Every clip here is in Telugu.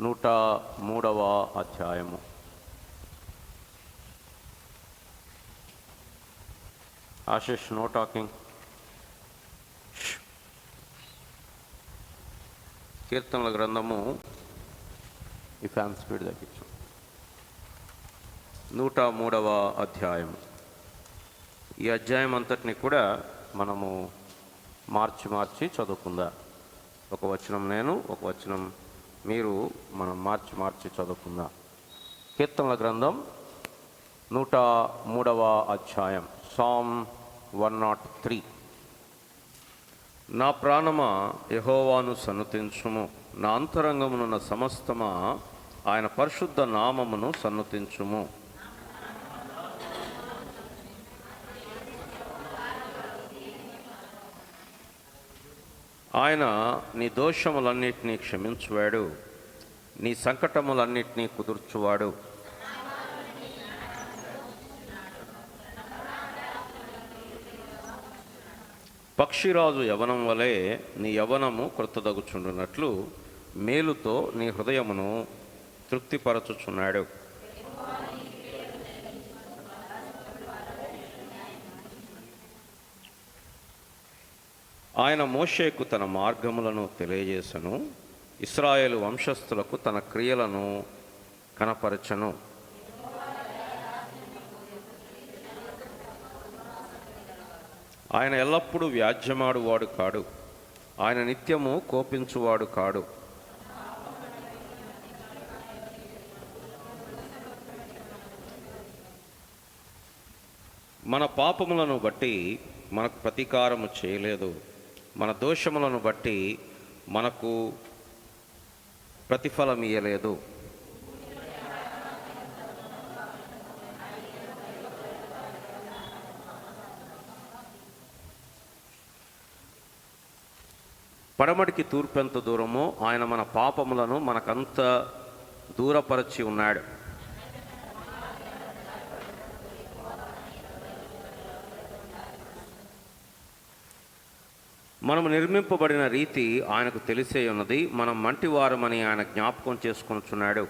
103వ అధ్యాయము. Ashish, no talking. కీర్తనల గ్రంథము, ఈ ఫ్యాన్ స్పీడ్ తగ్గించు. 103వ అధ్యాయము. ఈ అధ్యాయం అంతటిని కూడా మనము మార్చి చదువుకుందాం. ఒక వచనం నేను, ఒక వచనం మీరు, మనం మార్చి చదువుకుందాం. కీర్తనల గ్రంథం 103వ అధ్యాయం, సామ్ 103. నా ప్రాణమా యెహోవాను సన్నుతించుము, నా అంతరంగమునున్న సమస్తమా ఆయన పరిశుద్ధ నామమును సన్నుతించుము. ఆయన నీ దోషములన్నిటినీ క్షమించువాడు, నీ సంకటములన్నిటినీ కుదుర్చువాడు. పక్షిరాజు యవనం వలె నీ యవనము క్రొత్తదగుచుండునట్లు మేలుతో నీ హృదయమును తృప్తిపరచుచున్నాడు. ఆయన మోషేకు తన మార్గములను తెలియజేసెను, ఇశ్రాయేలు వంశస్థులకు తన క్రియలను కనపరచెను. ఆయన ఎల్లప్పుడూ వ్యాజ్యమాడువాడు కాడు, ఆయన నిత్యము కోపించువాడు కాడు. మన పాపములను బట్టి మనకు ప్రతీకారము చేయలేదు, మన దోషములను బట్టి మనకు ప్రతిఫలం ఇయ్యలేదు. పడమటికి తూర్పెంత దూరమో ఆయన మన పాపములను మనకంత దూరపరచి ఉన్నాడు. మనము నిర్మింపబడిన రీతి ఆయనకు తెలిసే ఉన్నది, మనం మంటివారమని ఆయన జ్ఞాపకం చేసుకొనుచున్నాడు.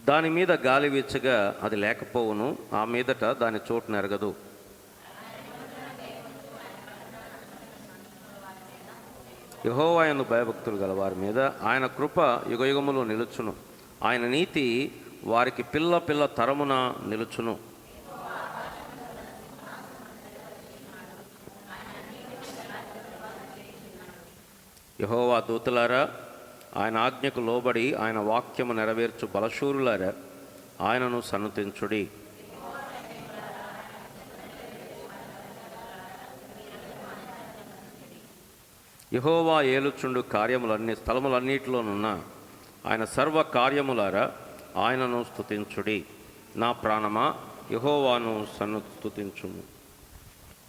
దాని మీద గాలి వీచగా అది లేకపోవును, ఆ మీదట దాని చోటు నెరగదు. యెహోవా యందు భయభక్తులు గల వారి మీద ఆయన కృప యుగయుగములు నిలుచును, ఆయన నీతి వారికి పిల్ల తరమున నిలుచును. యెహోవా దూతలారా, ఆయన ఆజ్ఞకు లోబడి ఆయన వాక్యము నెరవేర్చు బలశూరులారా, ఆయనను సన్నుతించుడి. యెహోవా ఏలుచుండు స్థలములన్నిటిలోనున్న ఆయన సర్వ కార్యములారా, ఆయనను స్తుతించుడి. నా ప్రాణమా యెహోవాను స్తుతించుము.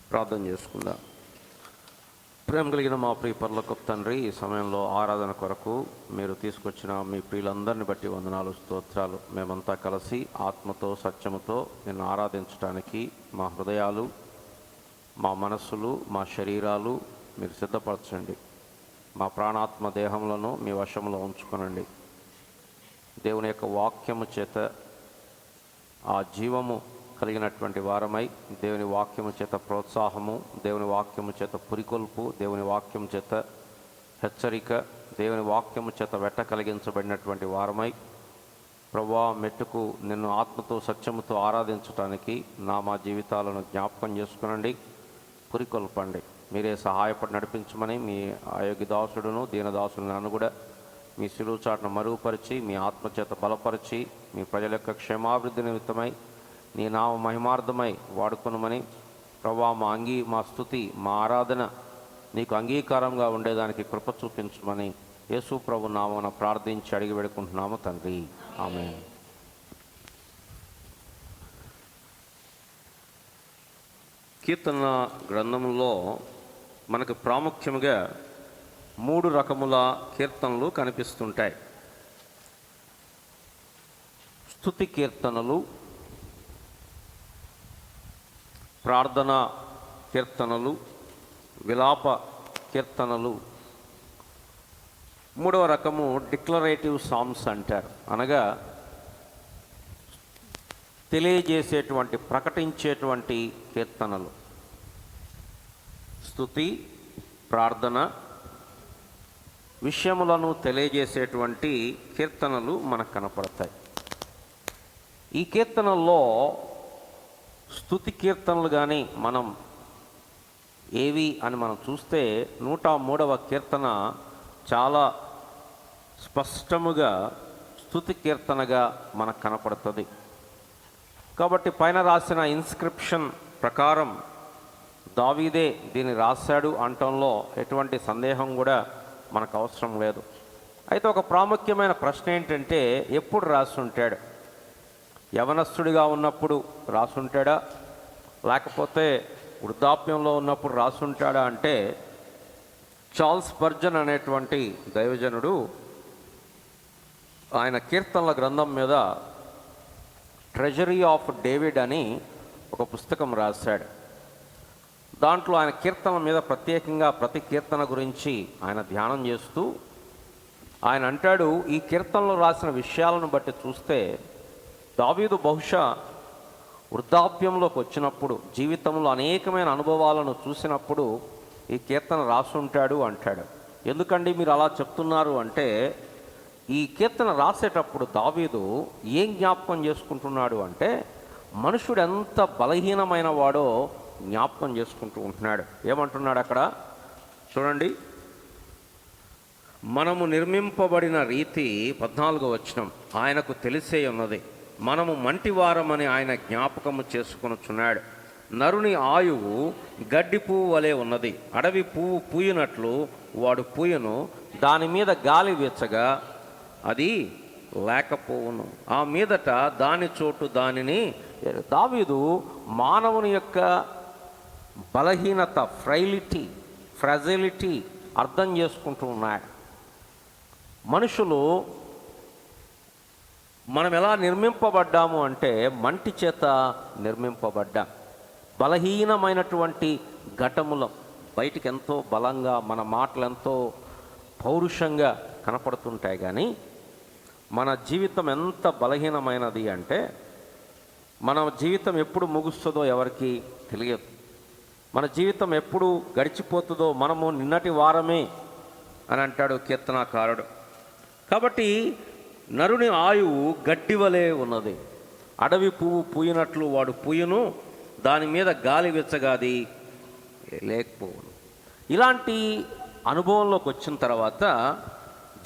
ప్రార్థన చేసుకుందాం. ప్రేమ కలిగిన మా ప్రియ పరలోకపు తండ్రి, ఈ సమయంలో ఆరాధన కొరకు మీరు తీసుకొచ్చిన మీ ప్రియులందరిని బట్టి వందనాలు, స్తోత్రాలు. మేమంతా కలిసి ఆత్మతో సత్యముతో నిన్ను ఆరాధించడానికి మా హృదయాలు, మా మనస్సులు, మా శరీరాలు మీరు సిద్ధపరచండి. మా ప్రాణాత్మ దేహములను మీ వశంలో ఉంచుకొనండి. దేవుని యొక్క వాక్యము చేత ఆ జీవము కలిగినటువంటి వారమై, దేవుని వాక్యము చేత ప్రోత్సాహము, దేవుని వాక్యము చేత పురికొల్పు, దేవుని వాక్యము చేత హెచ్చరిక, దేవుని వాక్యము చేత వెట్ట కలిగించబడినటువంటి వారమై ప్రభువా మెట్టుకు నిన్ను ఆత్మతో సత్యముతో ఆరాధించటానికి మా జీవితాలను జ్ఞాపకం చేసుకునండి, పురికొల్పండి. మీరే సహాయపడి నడిపించమని మీ అయోగ్యదాసుడును దీనదాసుడు నన్ను కూడా మీ శిలువ చాటును మరుగుపరిచి, మీ ఆత్మచేత బలపరిచి, మీ ప్రజల యొక్క క్షేమాభివృద్ధి నిమిత్తమై నీ నామ మహిమార్థమై వాడుకొనమని ప్రభువా, మా స్తుతి, మా ఆరాధన నీకు అంగీకారంగా ఉండేదానికి కృప చూపించమని యేసు ప్రభు నామమున ప్రార్థించి అడిగి వేడుకుంటున్నాము తండ్రి, ఆమేన్. కీర్తన గ్రంథంలో మనకు ప్రాముఖ్యంగా 3 రకముల కీర్తనలు కనిపిస్తుంటాయి. స్తుతి కీర్తనలు, ప్రార్థన కీర్తనలు, విలాప కీర్తనలు. మూడవ రకము డిక్లరేటివ్ సాంగ్స్ అంటారు. అనగా తెలియజేసేటువంటి, ప్రకటించేటువంటి కీర్తనలు. స్తుతి, ప్రార్థన విషయములను తెలియజేసేటువంటి కీర్తనలు మనకు కనపడతాయి. ఈ కీర్తనల్లో స్తుతి కీర్తనలు కానీ మనం ఏవి అని మనం చూస్తే 103వ కీర్తన చాలా స్పష్టముగా స్తుతి కీర్తనగా మనకు కనపడుతుంది. కాబట్టి పైన రాసిన ఇన్స్క్రిప్షన్ ప్రకారం దావీదే దీన్ని రాశాడు అనటంలో ఎటువంటి సందేహం కూడా మనకు అవసరం లేదు. అయితే ఒక ప్రాముఖ్యమైన ప్రశ్న ఏంటంటే, ఎప్పుడు రాసుంటాడు? యవనస్తుడిగా ఉన్నప్పుడు రాసుంటాడా, లేకపోతే వృద్ధాప్యంలో ఉన్నప్పుడు రాసుంటాడా అంటే, చార్ల్స్ స్పర్జన్ అనేటువంటి దైవజనుడు ఆయన కీర్తనల గ్రంథం మీద ట్రెజరీ ఆఫ్ డేవిడ్ అని ఒక పుస్తకం రాశాడు. దాంట్లో ఆయన కీర్తనల మీద ప్రత్యేకంగా ప్రతి కీర్తన గురించి ఆయన ధ్యానం చేస్తూ ఆయన అంటాడు, ఈ కీర్తనలో రాసిన విషయాలను బట్టి చూస్తే దావీదు బహుశా వృద్ధాప్యంలోకి వచ్చినప్పుడు, జీవితంలో అనేకమైన అనుభవాలను చూసినప్పుడు ఈ కీర్తన రాసుంటాడు అంటాడు. ఎందుకండి మీరు అలా చెప్తున్నారు అంటే, ఈ కీర్తన రాసేటప్పుడు దావీదు ఏం జ్ఞాపకం చేసుకుంటున్నాడు అంటే, మనుషుడు ఎంత బలహీనమైన వాడో జ్ఞాపకం చేసుకుంటూ ఉంటున్నాడు. ఏమంటున్నాడు అక్కడ చూడండి. మనము నిర్మింపబడిన రీతి 14వ వచనం ఆయనకు తెలిసే ఉన్నది. మనము మంటివారమని ఆయన జ్ఞాపకము చేసుకొనుచున్నాడు. నరుని ఆయువు గడ్డి పువ్వు వలె ఉన్నది. అడవి పువ్వు పూయినట్లు వాడు పూయను, దాని మీద గాలి వీచగా అది లేకపోవును, ఆ మీదట దాని చోటు దానిని. దావీదు మానవుని యొక్క బలహీనత, ఫ్రాజిలిటీ అర్థం చేసుకుంటూ ఉన్నాడు. మనుషులు మనం ఎలా నిర్మింపబడ్డాము అంటే మంటి చేత నిర్మింపబడ్డాం. బలహీనమైనటువంటి ఘటములం, బయటికి ఎంతో బలంగా మన మాటలు ఎంతో పౌరుషంగా కనపడుతుంటాయి, కానీ మన జీవితం ఎంత బలహీనమైనది అంటే, మన జీవితం ఎప్పుడు ముగుస్తుందో ఎవరికి తెలియదు. మన జీవితం ఎప్పుడు గడిచిపోతుందో, మనము నిన్నటి వారమే అని అంటాడు కీర్తనాకారుడు. కాబట్టి నరుని ఆయువు గడ్డి వలె ఉన్నది. అడవి పువ్వు పూయినట్లు వాడు పూయను, దాని మీద గాలి వెచ్చగాది లేకపోవును. ఇలాంటి అనుభవంలోకి వచ్చిన తర్వాత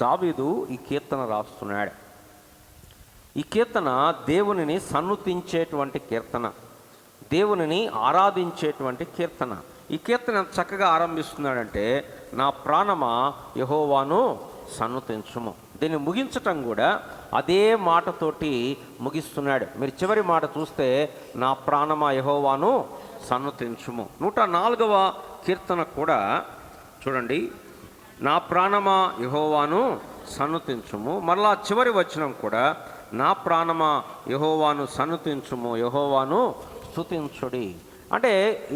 దావీదు ఈ కీర్తన రాస్తున్నాడు. ఈ కీర్తన దేవునిని సన్నుతించేటువంటి కీర్తన, దేవునిని ఆరాధించేటువంటి కీర్తన. ఈ కీర్తన ఎంత చక్కగా ఆరంభిస్తున్నాడంటే, నా ప్రాణమా యెహోవాను సన్నుతించుము. దీన్ని ముగించటం కూడా అదే మాటతోటి ముగిస్తున్నాడు. మీరు చివరి మాట చూస్తే, నా ప్రాణమా యెహోవాను సన్నుతించుము. 104వ కీర్తన కూడా చూడండి, నా ప్రాణమా యెహోవాను సన్నుతించుము. మరలా చివరి వచనం కూడా, నా ప్రాణమా యెహోవాను సన్నుతించుము, యెహోవాను స్తుతించుడి. అంటే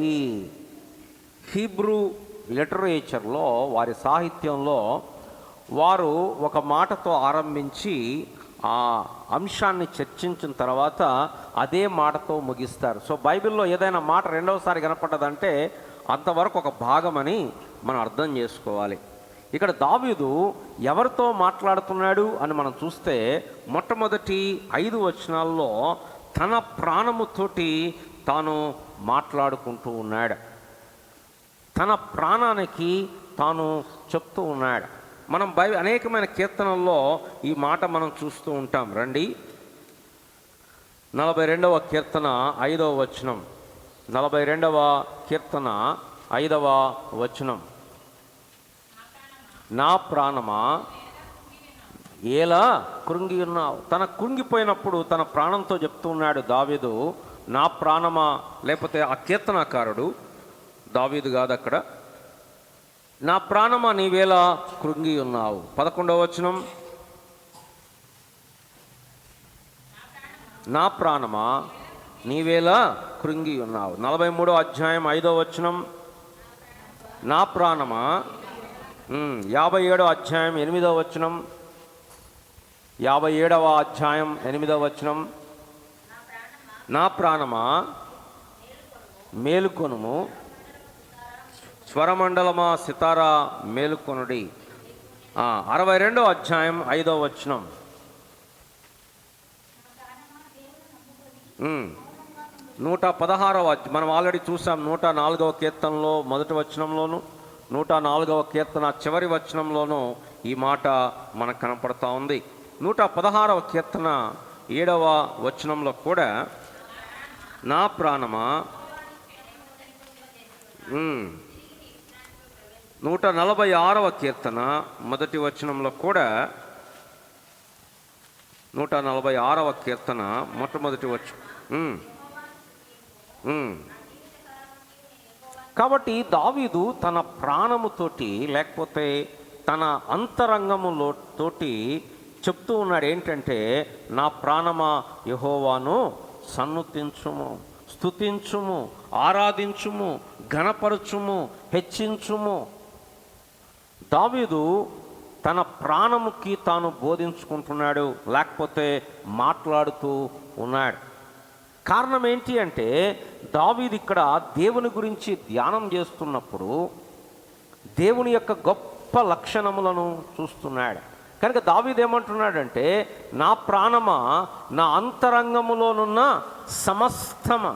ఈ హీబ్రూ లిటరేచర్లో, వారి సాహిత్యంలో వారు ఒక మాటతో ఆరంభించి ఆ అంశాన్ని చర్చించిన తర్వాత అదే మాటతో ముగిస్తారు. సో బైబిల్లో ఏదైనా మాట రెండవసారి కనపడ్డదంటే అంతవరకు ఒక భాగమని మనం అర్థం చేసుకోవాలి. ఇక్కడ దావీదు ఎవరితో మాట్లాడుతున్నాడు అని మనం చూస్తే, మొట్టమొదటి 5 వచనాల్లో తన ప్రాణముతోటి తాను మాట్లాడుకుంటూ ఉన్నాడు. తన ప్రాణానికి తాను చెప్తూ ఉన్నాడు. మనం అనేకమైన కీర్తనల్లో ఈ మాట మనం చూస్తూ ఉంటాం. రండి, 42వ కీర్తన 5వ వచనం. 42వ కీర్తన 5వ వచనం, నా ప్రాణమా ఏలా కృంగి ఉన్నావు. తన కృంగిపోయినప్పుడు తన ప్రాణంతో చెప్తూ ఉన్నాడు దావీదు, నా ప్రాణమా. లేకపోతే ఆ కీర్తనాకారుడు దావీదు కాదు అక్కడ, నా ప్రాణమా నీవేలా కృంగి ఉన్నావు. 11వ వచనం, నా ప్రాణమా నీవేలా కృంగి ఉన్నావు. 43వ అధ్యాయం 5వ వచనం, నా ప్రాణమా 57వ అధ్యాయం 8వ వచనం, 57వ అధ్యాయం 8వ వచనం, నా ప్రాణమా మేలుకొనుము, స్వరమండలమా సితారా మేలుకొనుడి. 62వ అధ్యాయం 5వ వచనం, 116వ మనం ఆల్రెడీ చూసాం. 104వ కీర్తనలో మొదటి వచనంలోను, 104వ కీర్తన చివరి వచనంలోనూ ఈ మాట మనకు కనపడతా ఉంది. 116వ కీర్తన 7వ వచనంలో కూడా నా ప్రాణమా, 146వ కీర్తన మొదటి వచనంలో కూడా, 146వ కీర్తన మొట్టమొదటి వచనం. కాబట్టి దావీదు తన ప్రాణముతోటి లేకపోతే తన అంతరంగములో తోటి చెప్తూ ఉన్నాడు ఏంటంటే, నా ప్రాణమా యెహోవాను సన్నుతించుము, స్తుతించుము, ఆరాధించుము, ఘనపరచుము, హెచ్చించుము. దావీదు తన ప్రాణముకి తాను బోధించుకుంటున్నాడు, లేకపోతే మాట్లాడుతూ ఉన్నాడు. కారణం ఏంటి అంటే, దావీదు ఇక్కడ దేవుని గురించి ధ్యానం చేస్తున్నప్పుడు దేవుని యొక్క గొప్ప లక్షణములను చూస్తున్నాడు. కనుక దావీదు ఏమంటున్నాడంటే, నా ప్రాణమా నా అంతరంగములోనున్న సమస్తమా.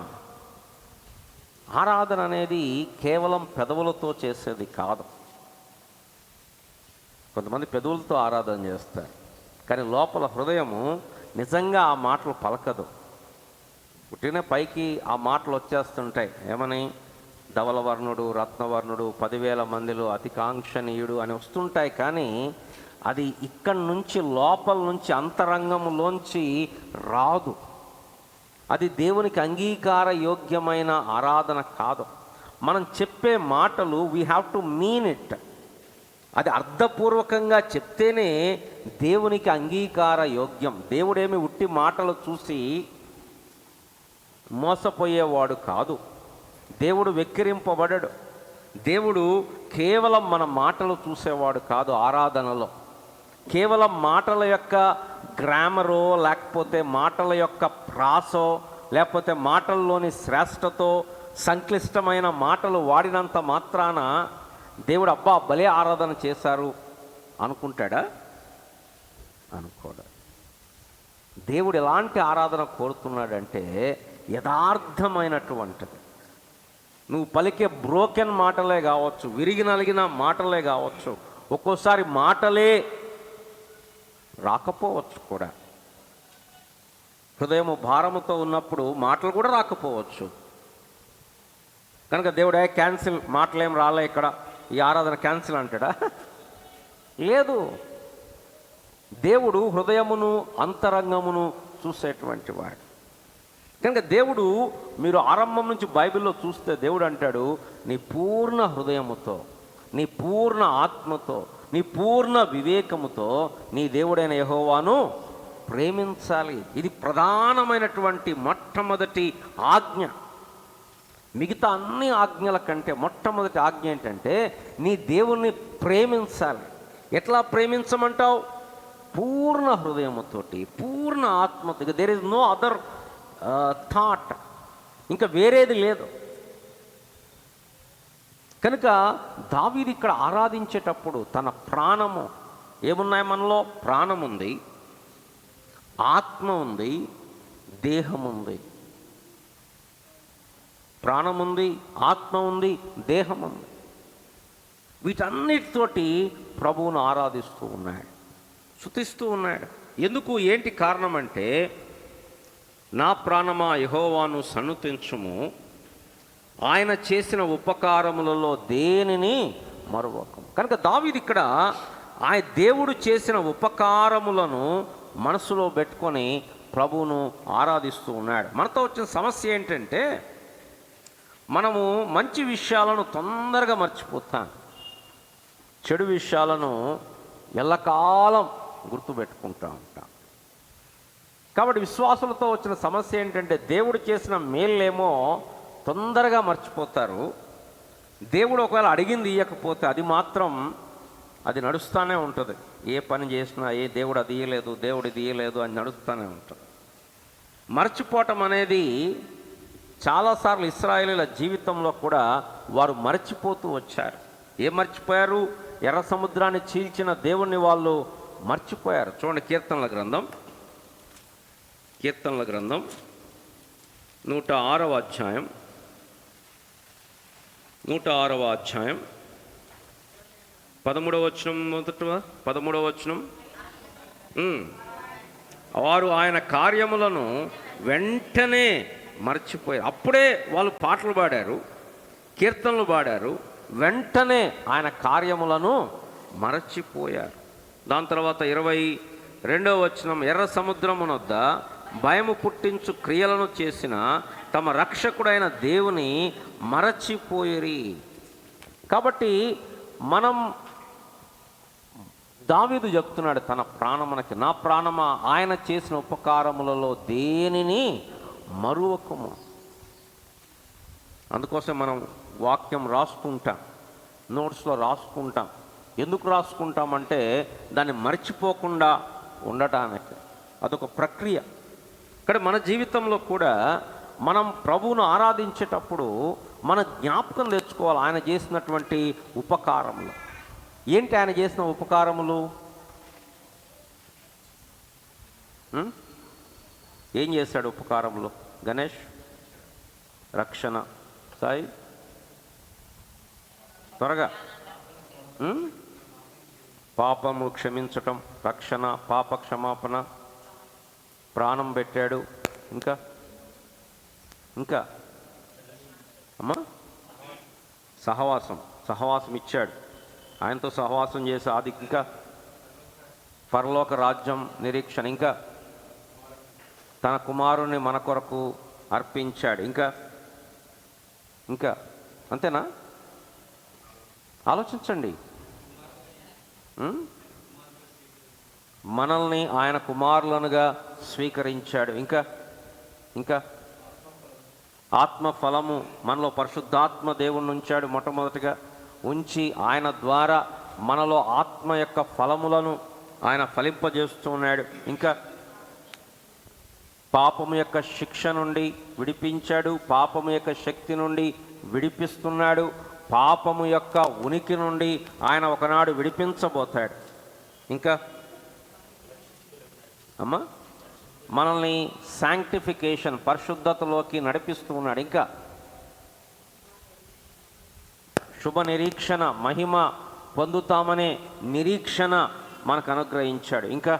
ఆరాధన అనేది కేవలం పెదవులతో చేసేది కాదు. కొంతమంది పెదవులతో ఆరాధన చేస్తారు, కానీ లోపల హృదయము నిజంగా ఆ మాటలు పలకదు. పుట్టిన పైకి ఆ మాటలు వచ్చేస్తుంటాయి. ఏమని? ధవలవర్ణుడు, రత్నవర్ణుడు, 10,000 మందిలో అతి కాంక్షణీయుడు అని వస్తుంటాయి. కానీ అది ఇక్కడి నుంచి లోపల నుంచి అంతరంగంలోంచి రాదు. అది దేవునికి అంగీకార యోగ్యమైన ఆరాధన కాదు. మనం చెప్పే మాటలు we have to mean it. అది అర్థపూర్వకంగా చెప్తేనే దేవునికి అంగీకార యోగ్యం. దేవుడేమి ఉట్టి మాటలు చూసి మోసపోయేవాడు కాదు. దేవుడు వెక్కిరింపబడడు. దేవుడు కేవలం మన మాటలు చూసేవాడు కాదు. ఆరాధనలో కేవలం మాటల యొక్క గ్రామరో, లేకపోతే మాటల యొక్క ప్రాసో, లేకపోతే మాటల్లోని శ్రేష్టతో సంక్లిష్టమైన మాటలు వాడినంత మాత్రాన దేవుడు అబ్బా భలే ఆరాధన చేశారు అనుకుంటాడా? అనుకోడు. దేవుడు ఎలాంటి ఆరాధన కోరుతున్నాడంటే యథార్థమైనటువంటిది. నువ్వు పలికే బ్రోకెన్ మాటలే కావచ్చు, విరిగి నలిగిన మాటలే కావచ్చు, ఒక్కోసారి మాటలే రాకపోవచ్చు కూడా. హృదయము భారముతో ఉన్నప్పుడు మాటలు కూడా రాకపోవచ్చు. కనుక దేవుడే క్యాన్సిల్, మాటలేం రాలే, ఇక్కడ ఈ ఆరాధన క్యాన్సిల్ అంటాడా? లేదు. దేవుడు హృదయమును అంతరంగమును చూసేటువంటి వాడు. కనుక దేవుడు, మీరు ఆరంభం నుంచి బైబిల్లో చూస్తే దేవుడు అంటాడు, నీ పూర్ణ హృదయముతో, నీ పూర్ణ ఆత్మతో, నీ పూర్ణ వివేకముతో నీ దేవుడైన యెహోవాను ప్రేమించాలి. ఇది ప్రధానమైనటువంటి మొట్టమొదటి ఆజ్ఞ. మిగతా అన్ని ఆజ్ఞల కంటే మొట్టమొదటి ఆజ్ఞ ఏంటంటే నీ దేవుణ్ణి ప్రేమించాలి. ఎట్లా ప్రేమించమంటావు? పూర్ణ హృదయముతోటి, పూర్ణ ఆత్మతో. There is no other thought, ఇంకా వేరేది లేదు. కనుక దావీదు ఇక్కడ ఆరాధించేటప్పుడు తన ప్రాణము, ఏమున్నాయి మనలో? ప్రాణం ఉంది, ఆత్మ ఉంది, దేహం ఉంది. ప్రాణం ఉంది, ఆత్మ ఉంది, దేహం ఉంది. వీటన్నిటితోటి ప్రభువును ఆరాధిస్తూ ఉన్నాడు, స్తుతిస్తూ ఉన్నాడు. ఎందుకు? ఏంటి కారణం అంటే, నా ప్రాణమా యెహోవాను సన్నుతించుము, ఆయన చేసిన ఉపకారములలో దేనిని మరువకము. కనుక దావీదు ఇక్కడ ఆయన దేవుడు చేసిన ఉపకారములను మనసులో పెట్టుకొని ప్రభువును ఆరాధిస్తూ ఉన్నాడు. మనతో వచ్చిన సమస్య ఏంటంటే, మనము మంచి విషయాలను తొందరగా మర్చిపోతాం, చెడు విషయాలను ఎల్లకాలం గుర్తుపెట్టుకుంటూ ఉంటాం. కాబట్టి విశ్వాసులతో వచ్చిన సమస్య ఏంటంటే, దేవుడు చేసిన మేళ్ళేమో తొందరగా మర్చిపోతారు, దేవుడు ఒకవేళ అడిగింది ఇవ్వకపోతే అది మాత్రం అది నడుస్తూనే ఉంటుంది. ఏ పని చేసినా దేవుడు అది ఇయ్యలేదు, దేవుడు ఇది ఇయ్యలేదు అని నడుస్తూనే ఉంటుంది. మర్చిపోవటం అనేది చాలాసార్లు ఇశ్రాయేలీయుల జీవితంలో కూడా వారు మర్చిపోతూ వచ్చారు. ఏం మర్చిపోయారు? ఎర్ర సముద్రాన్ని చీల్చిన దేవుణ్ణి వాళ్ళు మర్చిపోయారు. చూడండి, కీర్తనల గ్రంథం 106వ అధ్యాయం 13వ వచనం, 13వ వచనం. వారు ఆయన కార్యములను వెంటనే మర్చిపోయారు. అప్పుడే వాళ్ళు పాటలు పాడారు, కీర్తనలు పాడారు, వెంటనే ఆయన కార్యములను మరచిపోయారు. దాని తర్వాత 22వ వచనం, ఎర్ర సముద్రమునొద్ద భయము పుట్టించు క్రియలను చేసిన తమ రక్షకుడైన దేవుని మరచిపోయిరి. కాబట్టి మనం, దావీదు చెప్తున్నాడు తన ప్రాణమునకి, నా ప్రాణమా ఆయన చేసిన ఉపకారములలో దేనిని మరువకము. అందుకోసం మనం వాక్యం రాసుకుంటాం, నోట్స్లో రాసుకుంటాం. ఎందుకు రాసుకుంటామంటే దాన్ని మర్చిపోకుండా ఉండటానికి. అదొక ప్రక్రియ. ఇక్కడ మన జీవితంలో కూడా మనం ప్రభువును ఆరాధించేటప్పుడు మన జ్ఞాపకం తెచ్చుకోవాలి ఆయన చేసినటువంటి ఉపకారములు. ఏంటి ఆయన చేసిన ఉపకారములు? ఏం చేశాడు ఉపకారములు? గణేష్, రక్షణ. సాయి, త్వరగా. పాపము క్షమించటం, రక్షణ, పాప క్షమాపణ, ప్రాణం పెట్టాడు. ఇంకా అమ్మా, సహవాసం ఇచ్చాడు. ఆయనతో సహవాసం చేసి అది, ఇంకా పరలోక రాజ్యం నిరీక్షణ, ఇంకా తన కుమారుని మన కొరకు అర్పించాడు. ఇంకా అంతేనా? ఆలోచించండి. మనల్ని ఆయన కుమారులనుగా స్వీకరించాడు. ఇంకా ఆత్మఫలము మనలో పరిశుద్ధాత్మ దేవుణ్ణి ఉంచాడు. మొట్టమొదటిగా ఉంచి ఆయన ద్వారా మనలో ఆత్మ యొక్క ఫలములను ఆయన ఫలింపజేస్తున్నాడు. ఇంకా పాపము యొక్క శిక్ష నుండి విడిపించాడు, పాపము యొక్క శక్తి నుండి విడిపిస్తున్నాడు, పాపము యొక్క ఉనికి నుండి ఆయన ఒకనాడు విడిపించబోతాడు. ఇంకా అమ్మా, మనల్ని శాంక్టిఫికేషన్, పరిశుద్ధతలోకి నడిపిస్తూ ఉన్నాడు. ఇంకా శుభ నిరీక్షణ, మహిమ పొందుతామనే నిరీక్షణ మనకు అనుగ్రహించాడు. ఇంకా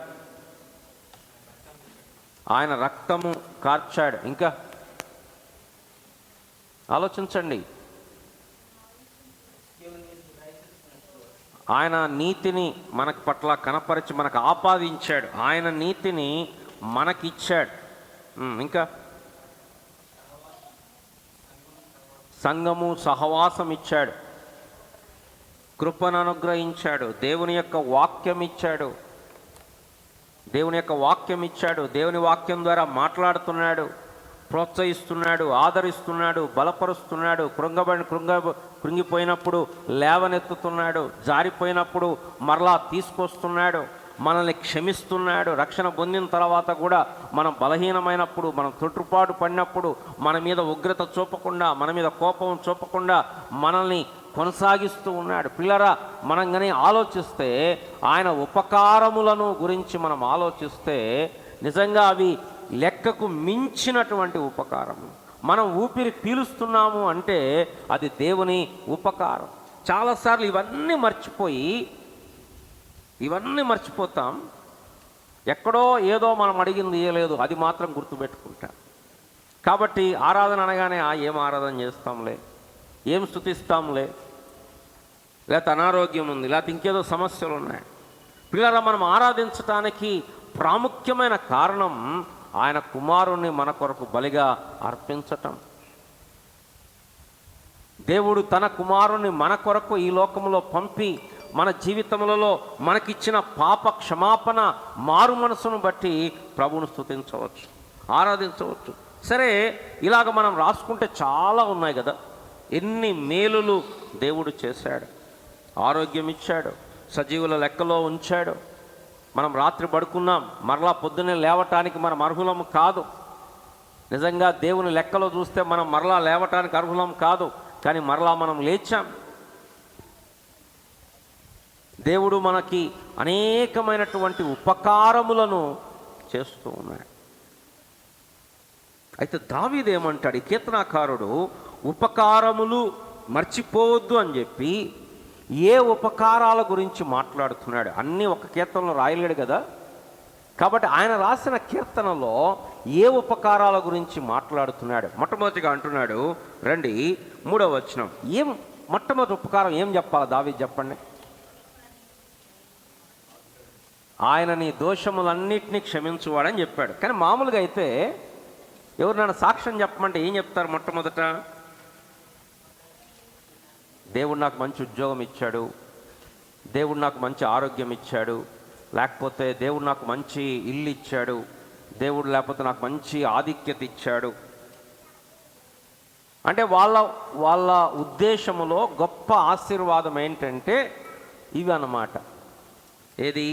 ఆయన రక్తము కార్చాడు. ఇంకా ఆలోచించండి. ఆయన నీతిని మనకు పట్ల కనపరిచి మనకు ఆపాదించాడు. ఆయన నీతిని మనకిచ్చాడు. ఇంకా సంఘము, సహవాసం ఇచ్చాడు, కృపను అనుగ్రహించాడు, దేవుని యొక్క వాక్యం ఇచ్చాడు. దేవుని వాక్యం ద్వారా మాట్లాడుతున్నాడు, ప్రోత్సహిస్తున్నాడు, ఆదరిస్తున్నాడు, బలపరుస్తున్నాడు. కృంగిపోయినప్పుడు లేవనెత్తుతున్నాడు, జారిపోయినప్పుడు మరలా తీసుకొస్తున్నాడు, మనల్ని క్షమిస్తున్నాడు. రక్షణ పొందిన తర్వాత కూడా మనం బలహీనమైనప్పుడు, మనం తొట్టుపాటు పడినప్పుడు మన మీద ఉగ్రత చూపకుండా, మన మీద కోపం చూపకుండా మనల్ని కొనసాగిస్తూ ఉన్నాడు. పిల్లరా, మనం కానీ ఆలోచిస్తే, ఆయన ఉపకారములను గురించి మనం ఆలోచిస్తే నిజంగా అవి లెక్కకు మించినటువంటి ఉపకారములు. మనం ఊపిరి పీలుస్తున్నాము అంటే అది దేవుని ఉపకారం. చాలాసార్లు ఇవన్నీ మర్చిపోతాం. ఎక్కడో ఏదో మనం అడిగింది ఇయ్యలేదు, అది మాత్రం గుర్తుపెట్టుకుంటాం. కాబట్టి ఆరాధన అనగానే ఏం ఆరాధన చేస్తాంలే, ఏం స్తుతిస్తాంలే, లేకపోతే అనారోగ్యం ఉంది, లేకపోతే ఇంకేదో సమస్యలు ఉన్నాయి. పిల్లరా, మనం ఆరాధించటానికి ప్రాముఖ్యమైన కారణం ఆయన కుమారుణ్ణి మన కొరకు బలిగా అర్పించటం. దేవుడు తన కుమారుణ్ణి మన కొరకు ఈ లోకంలో పంపి మన జీవితములలో మనకిచ్చిన పాప క్షమాపణ, మారు మనసును బట్టి ప్రభువును స్తుతించవచ్చు, ఆరాధించవచ్చు. సరే, ఇలాగ మనం రాసుకుంటే చాలా ఉన్నాయి కదా. ఎన్ని మేలులు దేవుడు చేశాడు. ఆరోగ్యం ఇచ్చాడు, సజీవుల లెక్కలో ఉంచాడు. మనం రాత్రి పడుకున్నాం, మరలా పొద్దున్నే లేవటానికి మనం అర్హులం కాదు. నిజంగా దేవుని లెక్కలో చూస్తే మనం మరలా లేవటానికి అర్హులం కాదు, కానీ మరలా మనం లేచాం. దేవుడు మనకి అనేకమైనటువంటి ఉపకారములను చేస్తూ ఉన్నాడు. అయితే దావీదు ఏమంటాడు, ఈ కీర్తనాకారుడు ఉపకారములు మర్చిపోవద్దు అని చెప్పి ఏ ఉపకారాల గురించి మాట్లాడుతున్నాడు? అన్నీ ఒక కీర్తనలో రాయలేడు కదా. కాబట్టి ఆయన రాసిన కీర్తనలో ఏ ఉపకారాల గురించి మాట్లాడుతున్నాడు? మొట్టమొదటిగా అంటున్నాడు, రండి 3వ వచనం. ఏం మొట్టమొదటి ఉపకారం ఏం చెప్పాలి దావీదు చెప్పండి? ఆయన నీ దోషములన్నిటినీ క్షమించువాడని చెప్పాడు. కానీ మామూలుగా అయితే ఎవరు నన్ను సాక్ష్యం చెప్పమంటే ఏం చెప్తారు? మొట్టమొదట దేవుడు నాకు మంచి ఉద్యోగం ఇచ్చాడు, దేవుడు నాకు మంచి ఆరోగ్యం ఇచ్చాడు, లేకపోతే దేవుడు నాకు మంచి ఇల్లు ఇచ్చాడు, దేవుడు లేకపోతే నాకు మంచి ఆధిక్యత ఇచ్చాడు. అంటే వాళ్ళ ఉద్దేశములో గొప్ప ఆశీర్వాదం ఏంటంటే ఇవి అన్నమాట. ఏది?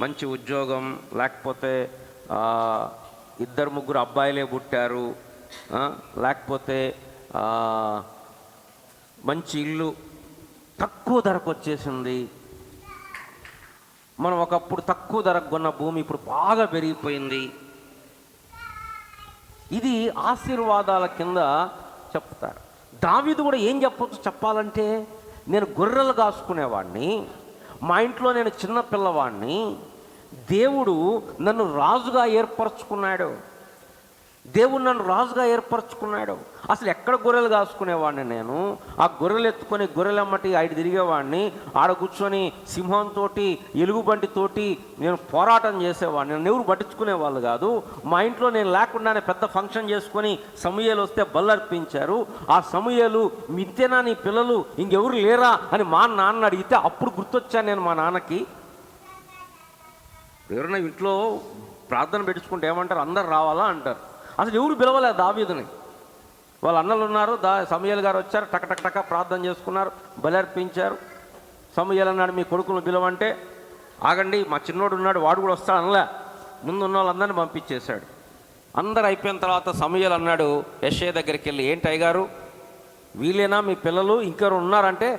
మంచి ఉద్యోగం, లేకపోతే 2-3 అబ్బాయిలే పుట్టారు, లేకపోతే మంచి ఇల్లు తక్కువ ధరకు వచ్చేసింది. మనం ఒకప్పుడు తక్కువ ధరకు కొన్న భూమి ఇప్పుడు బాగా పెరిగిపోయింది. ఇది ఆశీర్వాదాల కింద చెప్తారు. దావీదు కూడా ఏం చెప్పాలంటే, నేను గొర్రెలు కాసుకునేవాడిని, మా ఇంట్లో నేను చిన్న పిల్లవాడిని, దేవుడు నన్ను రాజుగా ఏర్పరచుకున్నాడు, దేవుడు నన్ను రాజుగా ఏర్పరచుకున్నాడు. అసలు ఎక్కడ గొర్రెలు కాసుకునేవాడిని నేను? ఆ గొర్రెలు ఎత్తుకొని గొర్రెలమ్మటి ఆయన తిరిగేవాడిని, ఆడ కూర్చొని సింహంతో ఎలుగుబంటితోటి నేను పోరాటం చేసేవాడిని. నన్ను ఎవరు పట్టించుకునేవాళ్ళు కాదు. మా ఇంట్లో నేను లేకుండానే పెద్ద ఫంక్షన్ చేసుకొని సమూయేలు వస్తే బల్లర్పించారు. ఆ సమూయేలు, ఇంతేనా నీ పిల్లలు, ఇంకెవరు లేరా అని మా నాన్న అడిగితే అప్పుడు గుర్తొచ్చాను నేను మా నాన్నకి. ఎవరైనా ఇంట్లో ప్రార్థన పెట్టించుకుంటే ఏమంటారు? అందరు రావాలా అంటారు. అసలు ఎవరు పిలవలేదు దావీదుని. వాళ్ళ అన్నలు ఉన్నారు, సమూయేలు గారు వచ్చారు, టక ప్రార్థన చేసుకున్నారు, బలర్పించారు. సమూయేలు అన్నాడు, మీ కొడుకులను పిలవంటే, ఆగండి మా చిన్నోడు ఉన్నాడు వాడు కూడా వస్తాడు అనలే, ముందున్న వాళ్ళందరినీ పంపించేశాడు. అందరు అయిపోయిన తర్వాత సమూయేలు అన్నాడు యెషయా దగ్గరికి వెళ్ళి, ఏంటి అయ్యగారు వీళ్ళేనా మీ పిల్లలు, ఇంకెవరు ఉన్నారంటే,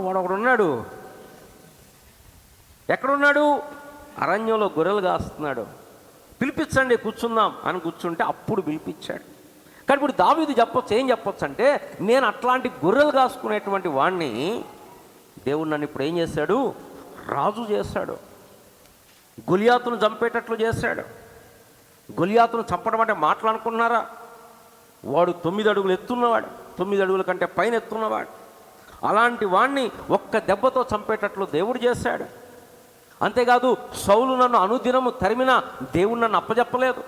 వాడు ఒకడు ఉన్నాడు. ఎక్కడున్నాడు? అరణ్యంలో గొర్రెలు కాస్తున్నాడు, పిలిపించండి కూర్చుందాం అని కూర్చుంటే అప్పుడు పిలిపించాడు. కానీ ఇప్పుడు దావీదు ఏం చెప్పొచ్చు అంటే, నేను అట్లాంటి గొర్రెలు కాసుకునేటువంటి వాడిని దేవుడు నన్ను ఇప్పుడు ఏం చేశాడు? రాజు చేశాడు. గొలియాతును చంపేటట్లు చేశాడు. గొలియాతును చంపడం అంటే మాట్లాడుకున్నారా? వాడు 9 అడుగులు ఎత్తున్నవాడు, 9 అడుగుల కంటే పైన ఎత్తున్నవాడు. అలాంటి వాడిని ఒక్క దెబ్బతో చంపేటట్లు దేవుడు చేశాడు. అంతేకాదు, సౌలు నన్ను అనుదినము తరిమినా దేవుడు నన్ను అప్పజెప్పలేదు.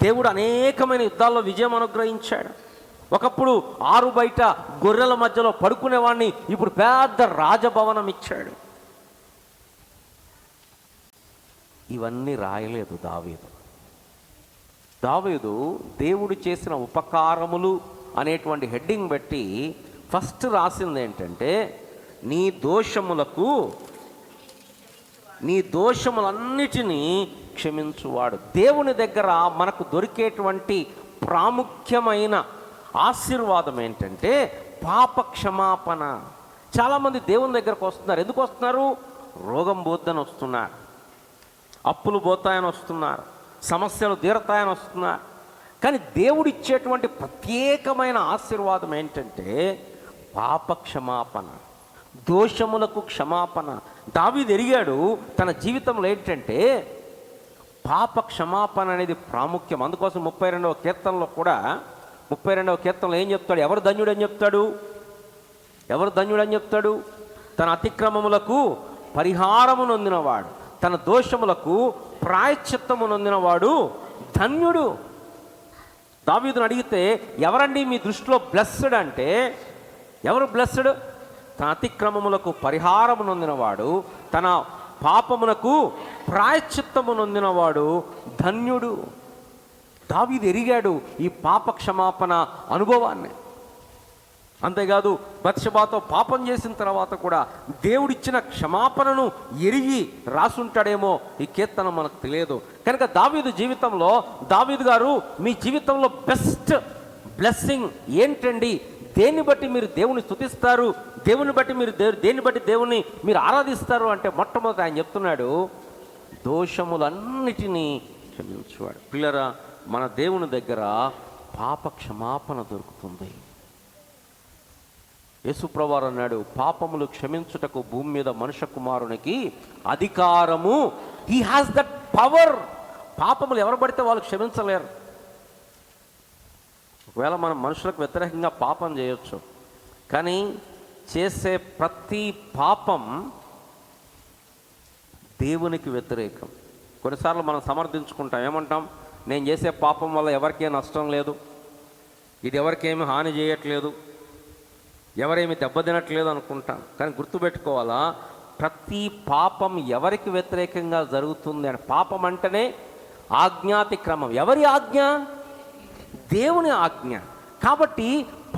దేవుడు అనేకమైన యుద్ధాల్లో విజయం అనుగ్రహించాడు. ఒకప్పుడు 6 బయట గొర్రెల మధ్యలో పడుకునేవాడిని ఇప్పుడు పెద్ద రాజభవనం ఇచ్చాడు. ఇవన్నీ రాయలేదు దావీదు దేవుడు చేసిన ఉపకారములు అనేటువంటి హెడ్డింగ్ బట్టి ఫస్ట్ రాసింది ఏంటంటే, నీ దోషములన్నిటినీ క్షమించువాడు. దేవుని దగ్గర మనకు దొరికేటువంటి ప్రాముఖ్యమైన ఆశీర్వాదం ఏంటంటే పాప క్షమాపణ. చాలామంది దేవుని దగ్గరకు వస్తున్నారు. ఎందుకు వస్తున్నారు? రోగం పోద్దని వస్తున్నారు, అప్పులు పోతాయని వస్తున్నారు, సమస్యలు తీరతాయని వస్తున్నారు. కానీ దేవుడు ఇచ్చేటువంటి ప్రత్యేకమైన ఆశీర్వాదం ఏంటంటే పాప క్షమాపణ, దోషములకు క్షమాపణ. దావీదు ఎరిగాడు తన జీవితంలో ఏంటంటే పాప క్షమాపణ అనేది ప్రాముఖ్యం. అందుకోసం 32వ కీర్తనలో కూడా 32వ కీర్తనలో ఏం చెప్తాడు? ఎవరు ధన్యుడని చెప్తాడు? తన అతిక్రమములకు పరిహారము నొందినవాడు, తన దోషములకు ప్రాయశ్చిత్తము నొందినవాడు ధన్యుడు. దావీదును అడిగితే, ఎవరండి మీ దృష్టిలో బ్లెస్డ్ అంటే ఎవరు బ్లెస్డ్? తన అతిక్రమములకు పరిహారము నొందినవాడు, తన పాపమునకు ప్రాయశ్చిత్తము నొందినవాడు ధన్యుడు. దావీదు ఎరిగాడు ఈ పాప క్షమాపణ అనుభవాన్ని. అంతేకాదు బత్షెబాతో పాపం చేసిన తర్వాత కూడా దేవుడిచ్చిన క్షమాపణను ఎరిగి రాసుంటాడేమో ఈ కీర్తన మనకు తెలియదు. కనుక దావీదు జీవితంలో, దావీదు గారు మీ జీవితంలో బెస్ట్ బ్లెస్సింగ్ ఏంటండి? దేన్ని బట్టి మీరు దేవుని స్తుతిస్తారు, దేవుని బట్టి మీరు దేన్ని బట్టి దేవుని మీరు ఆరాధిస్తారు అంటే మొట్టమొదటి ఆయన చెప్తున్నాడు, దోషములన్నిటినీ క్షమించువాడు. పిల్లరా, మన దేవుని దగ్గర పాప క్షమాపణ దొరుకుతుంది. యేసుప్రభువారు అన్నాడు, పాపములు క్షమించుటకు భూమి మీద మనుష్య కుమారునికి అధికారము, హీ హ్యాస్ దట్ పవర్. పాపములు ఎవరు పడితే వాళ్ళు క్షమించలేరు. ఒకవేళ మనం మనుషులకు వ్యతిరేకంగా పాపం చేయొచ్చు, కానీ చేసే ప్రతి పాపం దేవునికి వ్యతిరేకం. కొన్నిసార్లు మనం సమర్థించుకుంటాం, ఏమంటాం, నేను చేసే పాపం వల్ల ఎవరికేం నష్టం లేదు, ఇది ఎవరికేమీ హాని చేయట్లేదు, ఎవరేమి దెబ్బతినట్లేదు అనుకుంటాం. కానీ గుర్తుపెట్టుకోవాలా, ప్రతి పాపం ఎవరికి వ్యతిరేకంగా జరుగుతుంది అని. పాపం అంటేనే ఆజ్ఞాతిక్రమం. ఎవరి ఆజ్ఞ? దేవుని ఆజ్ఞ. కాబట్టి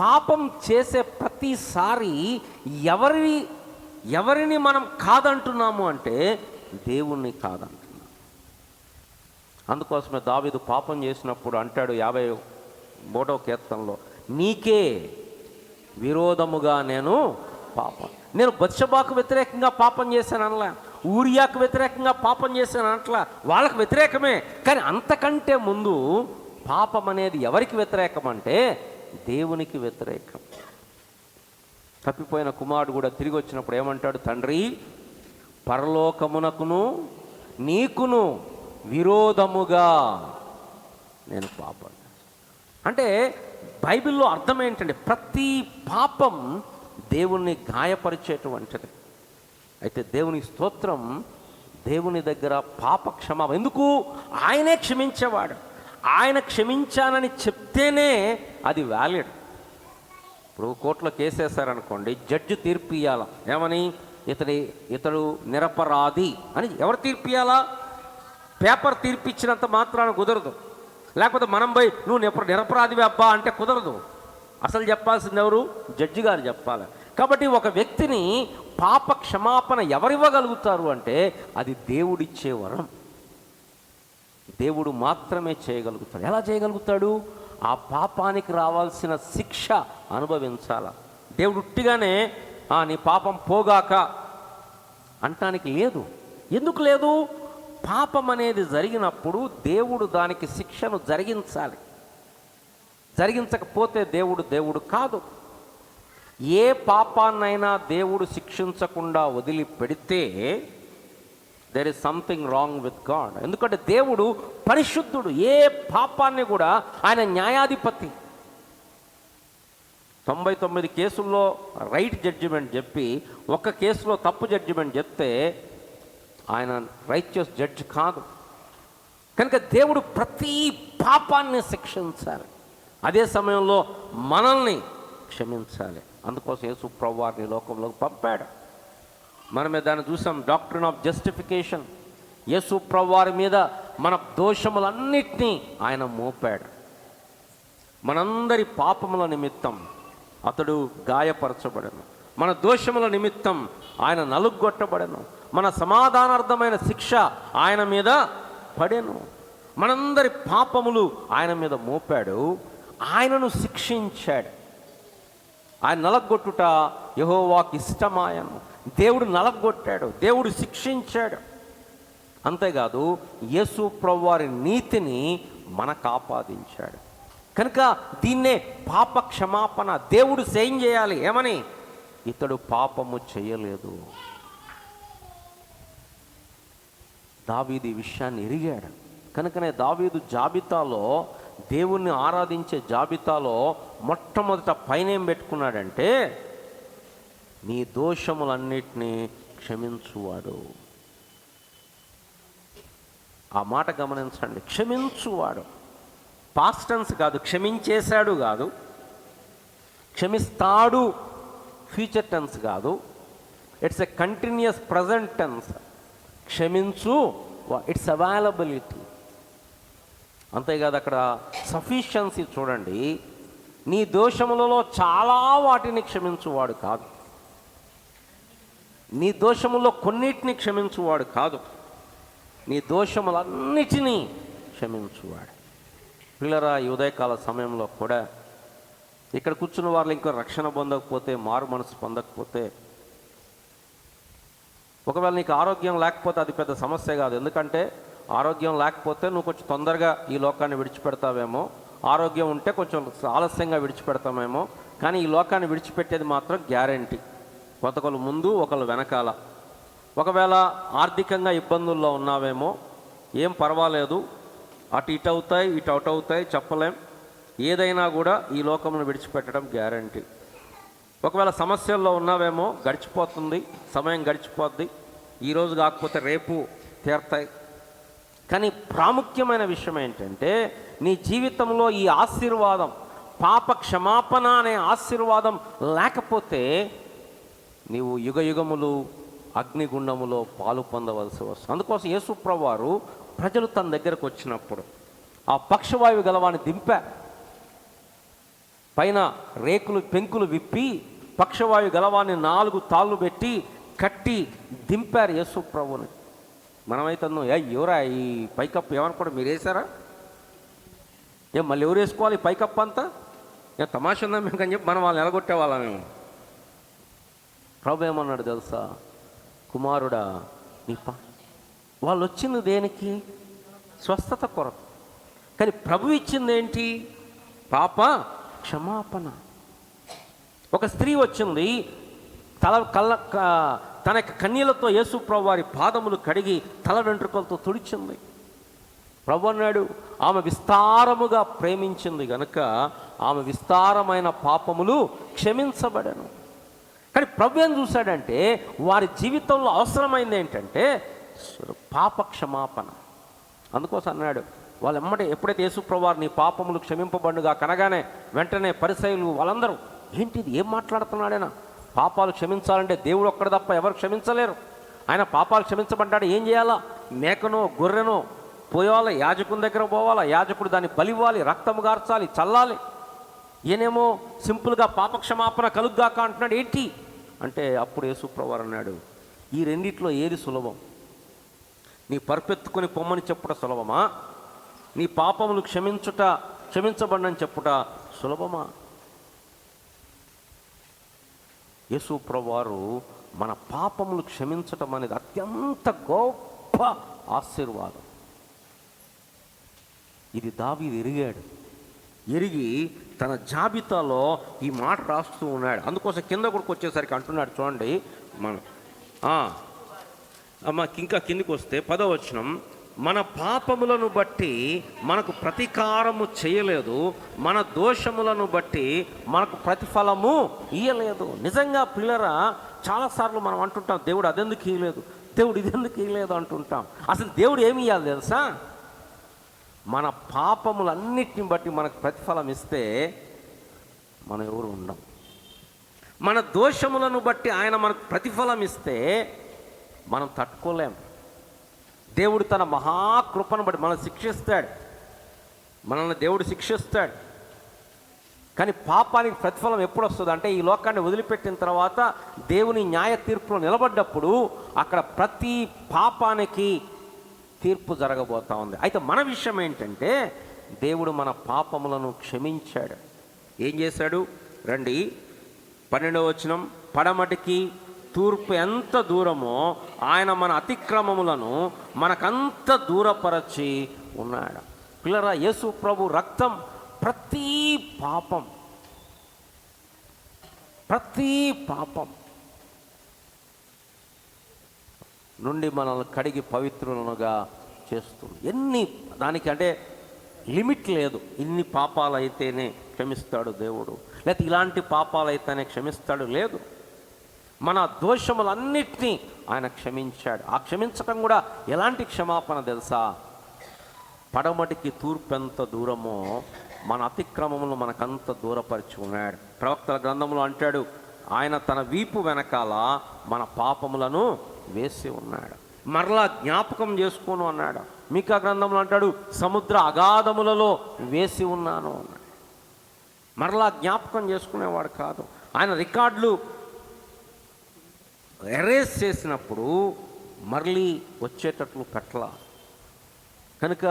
పాపం చేసే ప్రతిసారి ఎవరిని మనం కాదంటున్నాము అంటే దేవుణ్ణి కాదంటున్నాం. అందుకోసమే దావీదు పాపం చేసినప్పుడు అంటాడు 53వ కీర్తనలో, నీకే విరోధముగా నేను బత్షెబాకు వ్యతిరేకంగా పాపం చేశాను అనలా, ఊరియాకు వ్యతిరేకంగా పాపం చేశాను అనట్లా, వాళ్ళకు వ్యతిరేకమే. కానీ అంతకంటే ముందు పాపం అనేది ఎవరికి వ్యతిరేకం అంటే దేవునికి వ్యతిరేకం. తప్పిపోయిన కుమారుడు కూడా తిరిగి వచ్చినప్పుడు ఏమంటాడు, తండ్రి, పరలోకమునకును నీకును విరోధముగా నేను పాపం. అంటే బైబిల్లో అర్థం ఏంటంటే ప్రతి పాపం దేవుణ్ణి గాయపరిచేటువంటిది. అయితే దేవునికి స్తోత్రం, దేవుని దగ్గర పాప క్షమాపణ. ఎందుకు? ఆయనే క్షమించేవాడు. ఆయన క్షమించానని చెప్తేనే అది వ్యాలిడ్. ఇప్పుడు కోర్టులో కేసేశారనుకోండి, జడ్జి తీర్పు ఇవ్వాలా, ఏమని, ఇతడు నిరపరాధి అని. ఎవరు తీర్పు ఇవ్వాలా? పేపర్ తీర్పు ఇచ్చినంత మాత్రాన కుదరదు. లేకపోతే మనం పోయి నువ్వు నిరపరాధివి అబ్బా అంటే కుదరదు. అసలు చెప్పాల్సింది ఎవరు? జడ్జి గారు చెప్పాలి. కాబట్టి ఒక వ్యక్తిని పాప క్షమాపణ ఎవరివ్వగలుగుతారు అంటే అది దేవుడిచ్చే వరం. దేవుడు మాత్రమే చేయగలుగుతాడు. ఎలా చేయగలుగుతాడు? ఆ పాపానికి రావాల్సిన శిక్ష అనుభవించాల. దేవుడు ఉట్టిగానే నీ పాపం పోగాక అంటానికి లేదు. ఎందుకు లేదు? పాపం అనేది జరిగినప్పుడు దేవుడు దానికి శిక్షను జరిగించాలి. జరిగించకపోతే దేవుడు కాదు. ఏ పాపాన్నైనా దేవుడు శిక్షించకుండా వదిలిపెడితే there is something wrong with God. ఎందుకంటే దేవుడు పరిశుద్ధుడు. ఏ పాపాన్ని కూడా ఆయన న్యాయాధిపతి. 99 కేసుల్లో రైట్ జడ్జిమెంట్ చెప్పి ఒక్క కేసులో తప్పు జడ్జిమెంట్ చెప్తే ఆయన రైచియస్ జడ్జి కాదు. కనుక దేవుడు ప్రతి పాపాన్ని శిక్షించాలి, అదే సమయంలో మనల్ని క్షమించాలి. అందుకోసం యేసు ప్రభువారిని లోకంలోకి పంపాడు. మనమే దాన్ని చూసాం, డాక్ట్రిన్ ఆఫ్ జస్టిఫికేషన్. యేసు ప్రభువారి మీద మన దోషములన్నిటినీ ఆయన మోపాడు. మనందరి పాపముల నిమిత్తం అతడు గాయపరచబడను, మన దోషముల నిమిత్తం ఆయన నలుగొట్టబడను, మన సమాధానార్థమైన శిక్ష ఆయన మీద పడెను. మనందరి పాపములు ఆయన మీద మోపాడు, ఆయనను శిక్షించాడు. ఆయన నలగొట్టుట యెహోవాకి ఇష్టమాయను. దేవుడు నలగొట్టాడు, దేవుడు శిక్షించాడు. అంతేకాదు యేసు ప్రభువారి నీతిని మనకు ఆపాదించాడు. కనుక దీన్నే పాప క్షమాపణ. దేవుడు సేయం చేయాలి, ఏమని? ఇతడు పాపము చేయలేదు. దావీదు ఈ విషయాన్ని ఎరిగాడు. కనుకనే దావీదు జాబితాలో, దేవుణ్ణి ఆరాధించే జాబితాలో మొట్టమొదట పైనేం పెట్టుకున్నాడంటే నీ దోషములన్నిటినీ క్షమించువాడు. ఆ మాట గమనించండి, క్షమించువాడు. పాస్ట్ టెన్స్ కాదు, క్షమించేశాడు కాదు, క్షమిస్తాడు ఫ్యూచర్ టెన్స్ కాదు, it's a continuous present tense. క్షమించు, ఇట్స్ అవైలబిలిటీ. అంతేకాదు అక్కడ సఫిషియన్సీ చూడండి, నీ దోషములలో చాలా వాటిని క్షమించువాడు కాదు, నీ దోషములో కొన్నిటిని క్షమించువాడు కాదు, నీ దోషములన్నిటినీ క్షమించువాడు. పిల్లరా, ఈ ఉదయకాల సమయంలో కూడా ఇక్కడ కూర్చున్న వాళ్ళు ఇంకా రక్షణ పొందకపోతే, మారు మనసు పొందకపోతే, ఒకవేళ నీకు ఆరోగ్యం లేకపోతే అది పెద్ద సమస్య కాదు. ఎందుకంటే ఆరోగ్యం లేకపోతే నువ్వు కొంచెం తొందరగా ఈ లోకాన్ని విడిచిపెడతావేమో, ఆరోగ్యం ఉంటే కొంచెం ఆలస్యంగా విడిచిపెడతామేమో, కానీ ఈ లోకాన్ని విడిచిపెట్టేది మాత్రం గ్యారెంటీ. ఒకళ్ళు ముందు ఒకళ్ళు వెనకాల. ఒకవేళ ఆర్థికంగా ఇబ్బందుల్లో ఉన్నావేమో, ఏం పర్వాలేదు, అటు ఇటు అవుతాయి ఇటు అవుట్ అవుతాయి చెప్పలేం, ఏదైనా కూడా ఈ లోకమును విడిచిపెట్టడం గ్యారంటీ. ఒకవేళ సమస్యల్లో ఉన్నావేమో, గడిచిపోతుంది, సమయం గడిచిపోద్ది, ఈరోజు కాకపోతే రేపు తీరుతాయి. కానీ ప్రాముఖ్యమైన విషయం ఏంటంటే, నీ జీవితంలో ఈ ఆశీర్వాదం, పాప క్షమాపణ అనే ఆశీర్వాదం లేకపోతే నీవు యుగయుగములు అగ్నిగుండములో పాలు పొందవలసి వస్తుంది. అందుకోసం యేసుప్రభువు వారు ప్రజలు తన దగ్గరకు వచ్చినప్పుడు ఆ పక్షవాయువు గలవాన్ని దింపారు. పైన రేకులు పెంకులు విప్పి పక్షవాయు గలవాన్ని 4 తాళ్ళు పెట్టి కట్టి దింపారు యేసుప్రభుని. మనమైతే ఎవరా ఈ పైకప్పు ఏమనుకోండి, మీరు వేసారా, ఏం మళ్ళీ ఎవరు వేసుకోవాలి ఈ పైకప్పు అంతా, ఏం తమాషా ఉందా మేము అని చెప్పి మనం వాళ్ళని ఎలగొట్టే వాళ్ళమేమో. ప్రభు ఏమన్నాడు తెలుసా, కుమారుడా నీ వాళ్ళు వచ్చింది దేనికి, స్వస్థత కొరకు. కానీ ప్రభు ఇచ్చింది ఏంటి, పాప క్షమాపణ. ఒక స్త్రీ వచ్చింది, తన కన్నీళ్లతో యేసుప్రభు వారి పాదములు కడిగి తల వెంట్రుకలతో తుడిచింది. ప్రభు అన్నాడు, ఆమె విస్తారముగా ప్రేమించింది గనుక ఆమె విస్తారమైన పాపములు క్షమించబడను. కానీ ప్రభు ఏం చూశాడంటే, వారి జీవితంలో అవసరమైంది ఏంటంటే పాప క్షమాపణ. అందుకోసం అన్నాడు, వాళ్ళు ఎప్పుడైతే యేసుప్రభువు వారు నీ పాపములు క్షమింపబడుగా కనగానే వెంటనే పరిసయ్యులు వాళ్ళందరూ, ఏంటిది ఏం మాట్లాడుతున్నాడైనా, పాపాలు క్షమించాలంటే దేవుడు ఒక్కడు తప్ప ఎవరు క్షమించలేరు, ఆయన పాపాలు క్షమించబడ్డాడు, ఏం చేయాలా, మేకనో గొర్రెనో పోయాలి, యాజకుని దగ్గర పోవాలా, యాజకుడు దాన్ని బలివ్వాలి, రక్తము గార్చాలి, చల్లాలి. ఈయనేమో సింపుల్గా పాప క్షమాపణ కలుగ్గాక అంటున్నాడు. ఏంటి అంటే అప్పుడు యేసుప్రభువు వారు అన్నాడు, ఈ రెండిట్లో ఏది సులభం, నీ పరుపెత్తుకొని పొమ్మని చెప్పుట సులభమా, నీ పాపములు క్షమించబడినని చెప్పుట సులభమా? యేసుప్రభువు వారు మన పాపములు క్షమించటం అనేది అత్యంత గొప్ప ఆశీర్వాదం. ఇది దావీదు ఎరిగి తన జాబితాలో ఈ మాట రాస్తూ ఉన్నాడు. అందుకోసం కింద కూడా వచ్చేసరికి అంటున్నాడు చూడండి, ఇంకా కిందికి వస్తే 10వ వచనం, మన పాపములను బట్టి మనకు ప్రతీకారము చేయలేదు, మన దోషములను బట్టి మనకు ప్రతిఫలము ఇయ్యలేదు. నిజంగా పిల్లరా, చాలాసార్లు మనం అంటుంటాం, దేవుడు అదెందుకు ఇయ్యలేదు, దేవుడు ఇదెందుకు ఇయ్యలేదు అంటుంటాం. అసలు దేవుడు ఏమి ఇవ్వాలి తెలుసా, మన పాపములన్నిటిని బట్టి మనకు ప్రతిఫలం ఇస్తే మనం ఎవరు ఉండం. మన దోషములను బట్టి ఆయన మనకు ప్రతిఫలం ఇస్తే మనం తట్టుకోలేం. దేవుడు తన మహాకృపను బట్టి మనల్ని శిక్షిస్తాడు, మనల్ని దేవుడు శిక్షిస్తాడు. కానీ పాపానికి ప్రతిఫలం ఎప్పుడు వస్తుంది అంటే, ఈ లోకాన్ని వదిలిపెట్టిన తర్వాత దేవుని న్యాయ తీర్పులో నిలబడ్డప్పుడు అక్కడ ప్రతి పాపానికి తీర్పు జరగబోతా ఉంది. అయితే మన విషయం ఏంటంటే, దేవుడు మన పాపములను క్షమించాడు. ఏం చేశాడు రండి, 12వ వచనం, పడమటికి తూర్పు ఎంత దూరమో ఆయన మన అతిక్రమములను మనకంత దూరపరచి ఉన్నాడు. పిల్లరా, యేసు ప్రభు రక్తం ప్రతి పాపం నుండి మనల్ని కడిగి పవిత్రులనుగా చేస్తుంది. దానికి అంటే లిమిట్ లేదు, ఇన్ని పాపాలు అయితేనే క్షమిస్తాడు దేవుడు, లేకపోతే ఇలాంటి పాపాలు అయితేనే క్షమిస్తాడు, లేదు. మన దోషములన్నిటినీ ఆయన క్షమించాడు. ఆ క్షమించటం కూడా ఎలాంటి క్షమాపణ తెలుసా, పడమటికి తూర్పు ఎంత దూరమో మన అతిక్రమములు మనకంత దూరపరిచి ఉన్నాడు. ప్రవక్తల గ్రంథంలో అంటాడు, ఆయన తన వీపు వెనకాల మన పాపములను వేసి ఉన్నాడు. మరలా జ్ఞాపకం చేసుకోను అన్నాడు. మీకా గ్రంథంలో అంటాడు, సముద్ర అగాధములలో వేసి ఉన్నాను అన్నాడు. మరలా జ్ఞాపకం చేసుకునేవాడు కాదు. ఆయన రికార్డులు ఎరేజ్ చేసినప్పుడు మరలి వచ్చేటట్లు పెట్టలా. కనుక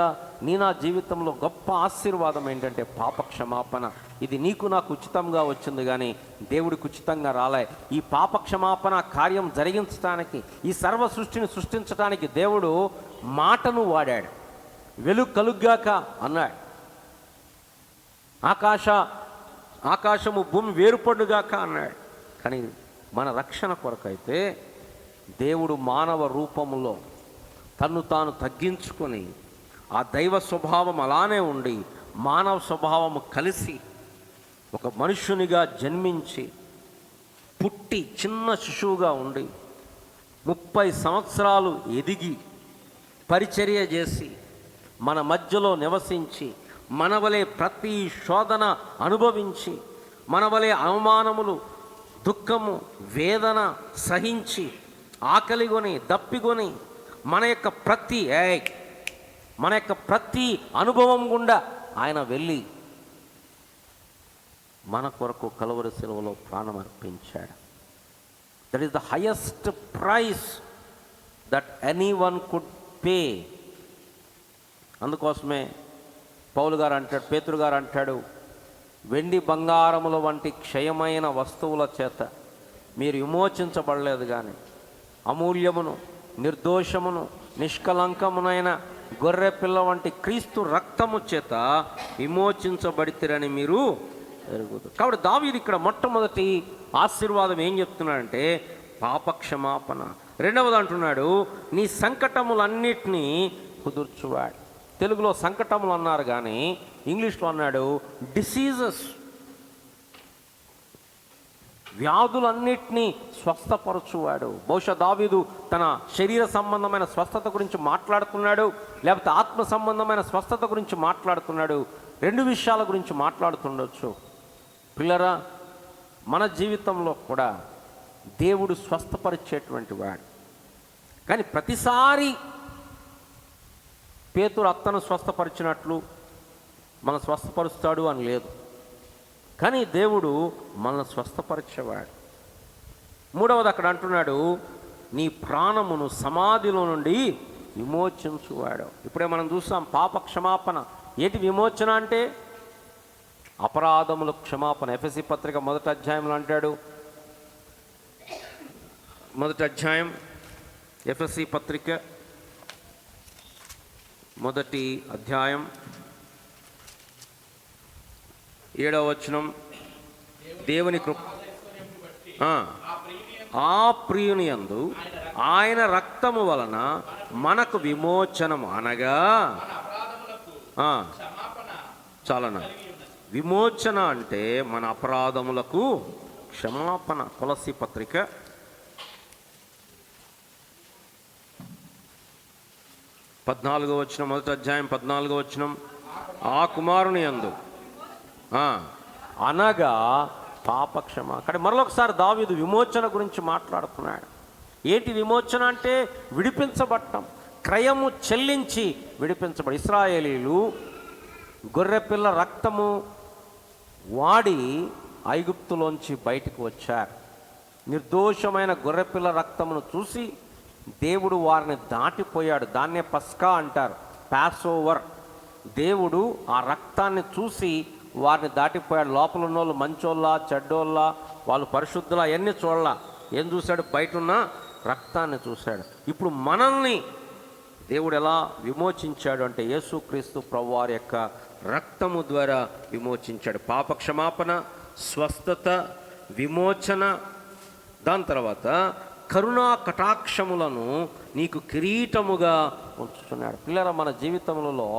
నా జీవితంలో గొప్ప ఆశీర్వాదం ఏంటంటే పాప క్షమాపణ. ఇది నీకు నాకు ఉచితంగా వచ్చింది, కానీ దేవుడికి ఉచితంగా రాలే. ఈ పాప క్షమాపణ కార్యం జరిగించడానికి, ఈ సర్వ సృష్టిని సృష్టించడానికి దేవుడు మాటను వాడాడు. వెలుగు కలుగ్గాక అన్నాడు. ఆకాశము భూమి వేరుపడుగాక అన్నాడు. కానీ మన రక్షణ కొరకైతే దేవుడు మానవ రూపములో తన్ను తాను తగ్గించుకొని, ఆ దైవ స్వభావం అలానే ఉండి మానవ స్వభావము కలిసి ఒక మనుష్యునిగా జన్మించి పుట్టి చిన్న శిశువుగా ఉండి 30 సంవత్సరాలు ఎదిగి పరిచర్య చేసి మన మధ్యలో నివసించి మనవలే ప్రతి శోధన అనుభవించి మనవలే అవమానములు, దుఃఖము, వేదన సహించి ఆకలిగొని దప్పిగొని మన యొక్క ప్రతి అనుభవం గుండా ఆయన వెళ్ళి మన కొరకు కలువరి శిలువలో ప్రాణం అర్పించాడు. That is the highest price that anyone could pay. అందుకోసమే పౌలు గారు అంటాడు, పేతురు గారు అంటాడు, వెండి బంగారముల వంటి క్షయమైన వస్తువుల చేత మీరు విమోచించబడలేదు, కానీ అమూల్యమును, నిర్దోషమును, నిష్కలంకమునైన గొర్రె పిల్ల వంటి క్రీస్తు రక్తము చేత విమోచించబడితిరని మీరు ఎరుగుతారు. కాబట్టి దావీదు ఇక్కడ మొట్టమొదటి ఆశీర్వాదం ఏం చెప్తున్నాడంటే పాప క్షమాపణ. రెండవది అంటున్నాడు, నీ సంకటములన్నిటినీ కుదుర్చువాడు. తెలుగులో సంకటములు అన్నారు, కానీ ఇంగ్లీష్లో అన్నాడు డిసీజెస్, వ్యాధులన్నిటినీ స్వస్థపరచువాడు. బహుశా దావీదు తన శరీర సంబంధమైన స్వస్థత గురించి మాట్లాడుతున్నాడు, లేకపోతే ఆత్మ సంబంధమైన స్వస్థత గురించి మాట్లాడుతున్నాడు. 2 విషయాల గురించి మాట్లాడుతుండొచ్చు. పిల్లరా, మన జీవితంలో కూడా దేవుడు స్వస్థపరిచేటువంటి వాడు. కానీ ప్రతిసారి పేతురు అత్తను స్వస్థపరిచినట్లు మన స్వస్థపరుస్తాడు అని లేదు, కానీ దేవుడు మనల్ని స్వస్థపరిచేవాడు. మూడవది అక్కడ అంటున్నాడు, నీ ప్రాణమును సమాధిలో నుండి విమోచించువాడు. ఇప్పుడే మనం చూసాం పాప క్షమాపణ. ఏంటి విమోచన అంటే? అపరాధముల క్షమాపణ. ఎఫెసీ పత్రిక 1వ అధ్యాయంలో అంటాడు, 1వ అధ్యాయం ఎఫెసీ పత్రిక 1వ అధ్యాయం 7వ వచనం, దేవుని కృప ఆ ప్రియుని యందు ఆయన రక్తము వలన మనకు విమోచనము, అనగా చాలనా, విమోచన అంటే మన అపరాధములకు క్షమాపణ. కొలస్సీ పత్రిక 14వ వచనం, 1వ అధ్యాయం 14వ వచనం, ఆ కుమారుని యందు అనగా పాపక్షమ. అక్కడ మరొకసారి దావీదు విమోచన గురించి మాట్లాడుతున్నాడు. ఏంటి విమోచన అంటే? విడిపించబడటం, క్రయము చెల్లించి విడిపించబడి. ఇశ్రాయేలీలు గొర్రెపిల్ల రక్తము వాడి ఐగుప్తులోంచి బయటకు వచ్చారు. నిర్దోషమైన గొర్రెపిల్ల రక్తమును చూసి దేవుడు వారిని దాటిపోయాడు. దాన్నే పస్కా అంటారు, పాస్ ఓవర్. దేవుడు ఆ రక్తాన్ని చూసి వారిని దాటిపోయాడు. లోపల ఉన్న వాళ్ళు మంచోళ్ళ చెడ్డోళ్ళ, వాళ్ళు పరిశుద్ధుల అవన్నీ చూడాల. ఏం చూశాడు? బయట ఉన్న రక్తాన్ని చూశాడు. ఇప్పుడు మనల్ని దేవుడు ఎలా విమోచించాడు అంటే యేసుక్రీస్తు ప్రభువారి యొక్క రక్తము ద్వారా విమోచించాడు. పాప క్షమాపణ, స్వస్థత, విమోచన. దాని తర్వాత కరుణా కటాక్షములను నీకు కిరీటముగా ఉంచుతున్నాడు. పిల్లల, మన జీవితములలో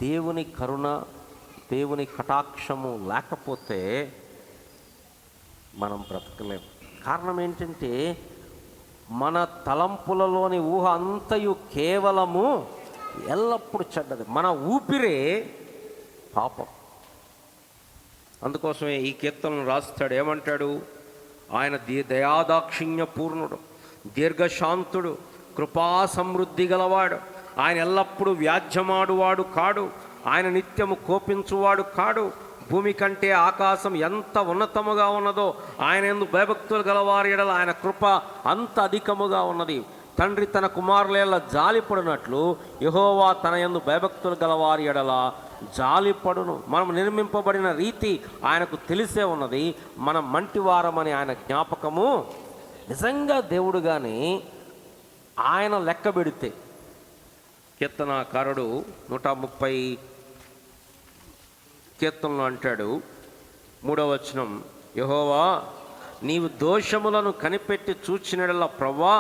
దేవుని కరుణ, దేవుని కటాక్షము లేకపోతే మనం బ్రతకలేము. కారణం ఏంటంటే మన తలంపులలోని ఊహ అంతయు కేవలము ఎల్లప్పుడూ చెడ్డది. మన ఊపిరే పాపం. అందుకోసమే ఈ కీర్తనను రాస్తాడు. ఏమంటాడు? ఆయన దయాదాక్షిణ్య పూర్ణుడు, దీర్ఘశాంతుడు, కృపా సమృద్ధి గలవాడు. ఆయన ఎల్లప్పుడూ వ్యాజ్యమాడువాడు కాడు. ఆయన నిత్యము కోపించువాడు కాడు. భూమి కంటే ఆకాశం ఎంత ఉన్నతముగా ఉన్నదో ఆయన యందు భయభక్తులు గలవారి ఎడల ఆయన కృప అంత అధికముగా ఉన్నది. తండ్రి తన కుమారుల జాలిపడినట్లు యెహోవా తన యందు భయభక్తులు గలవారి ఎడల జాలిపడును. మనం నిర్మింపబడిన రీతి ఆయనకు తెలిసే ఉన్నది. మనం మంటివారమని ఆయన జ్ఞాపకము. నిజంగా దేవుడు కానీ ఆయన లెక్క పెడితే, కీర్తనాకారుడు 130 కీర్తనలో అంటాడు, 3వ వచనం, యెహోవా నీవు దోషములను కనిపెట్టి చూచినడల ప్రవ్వా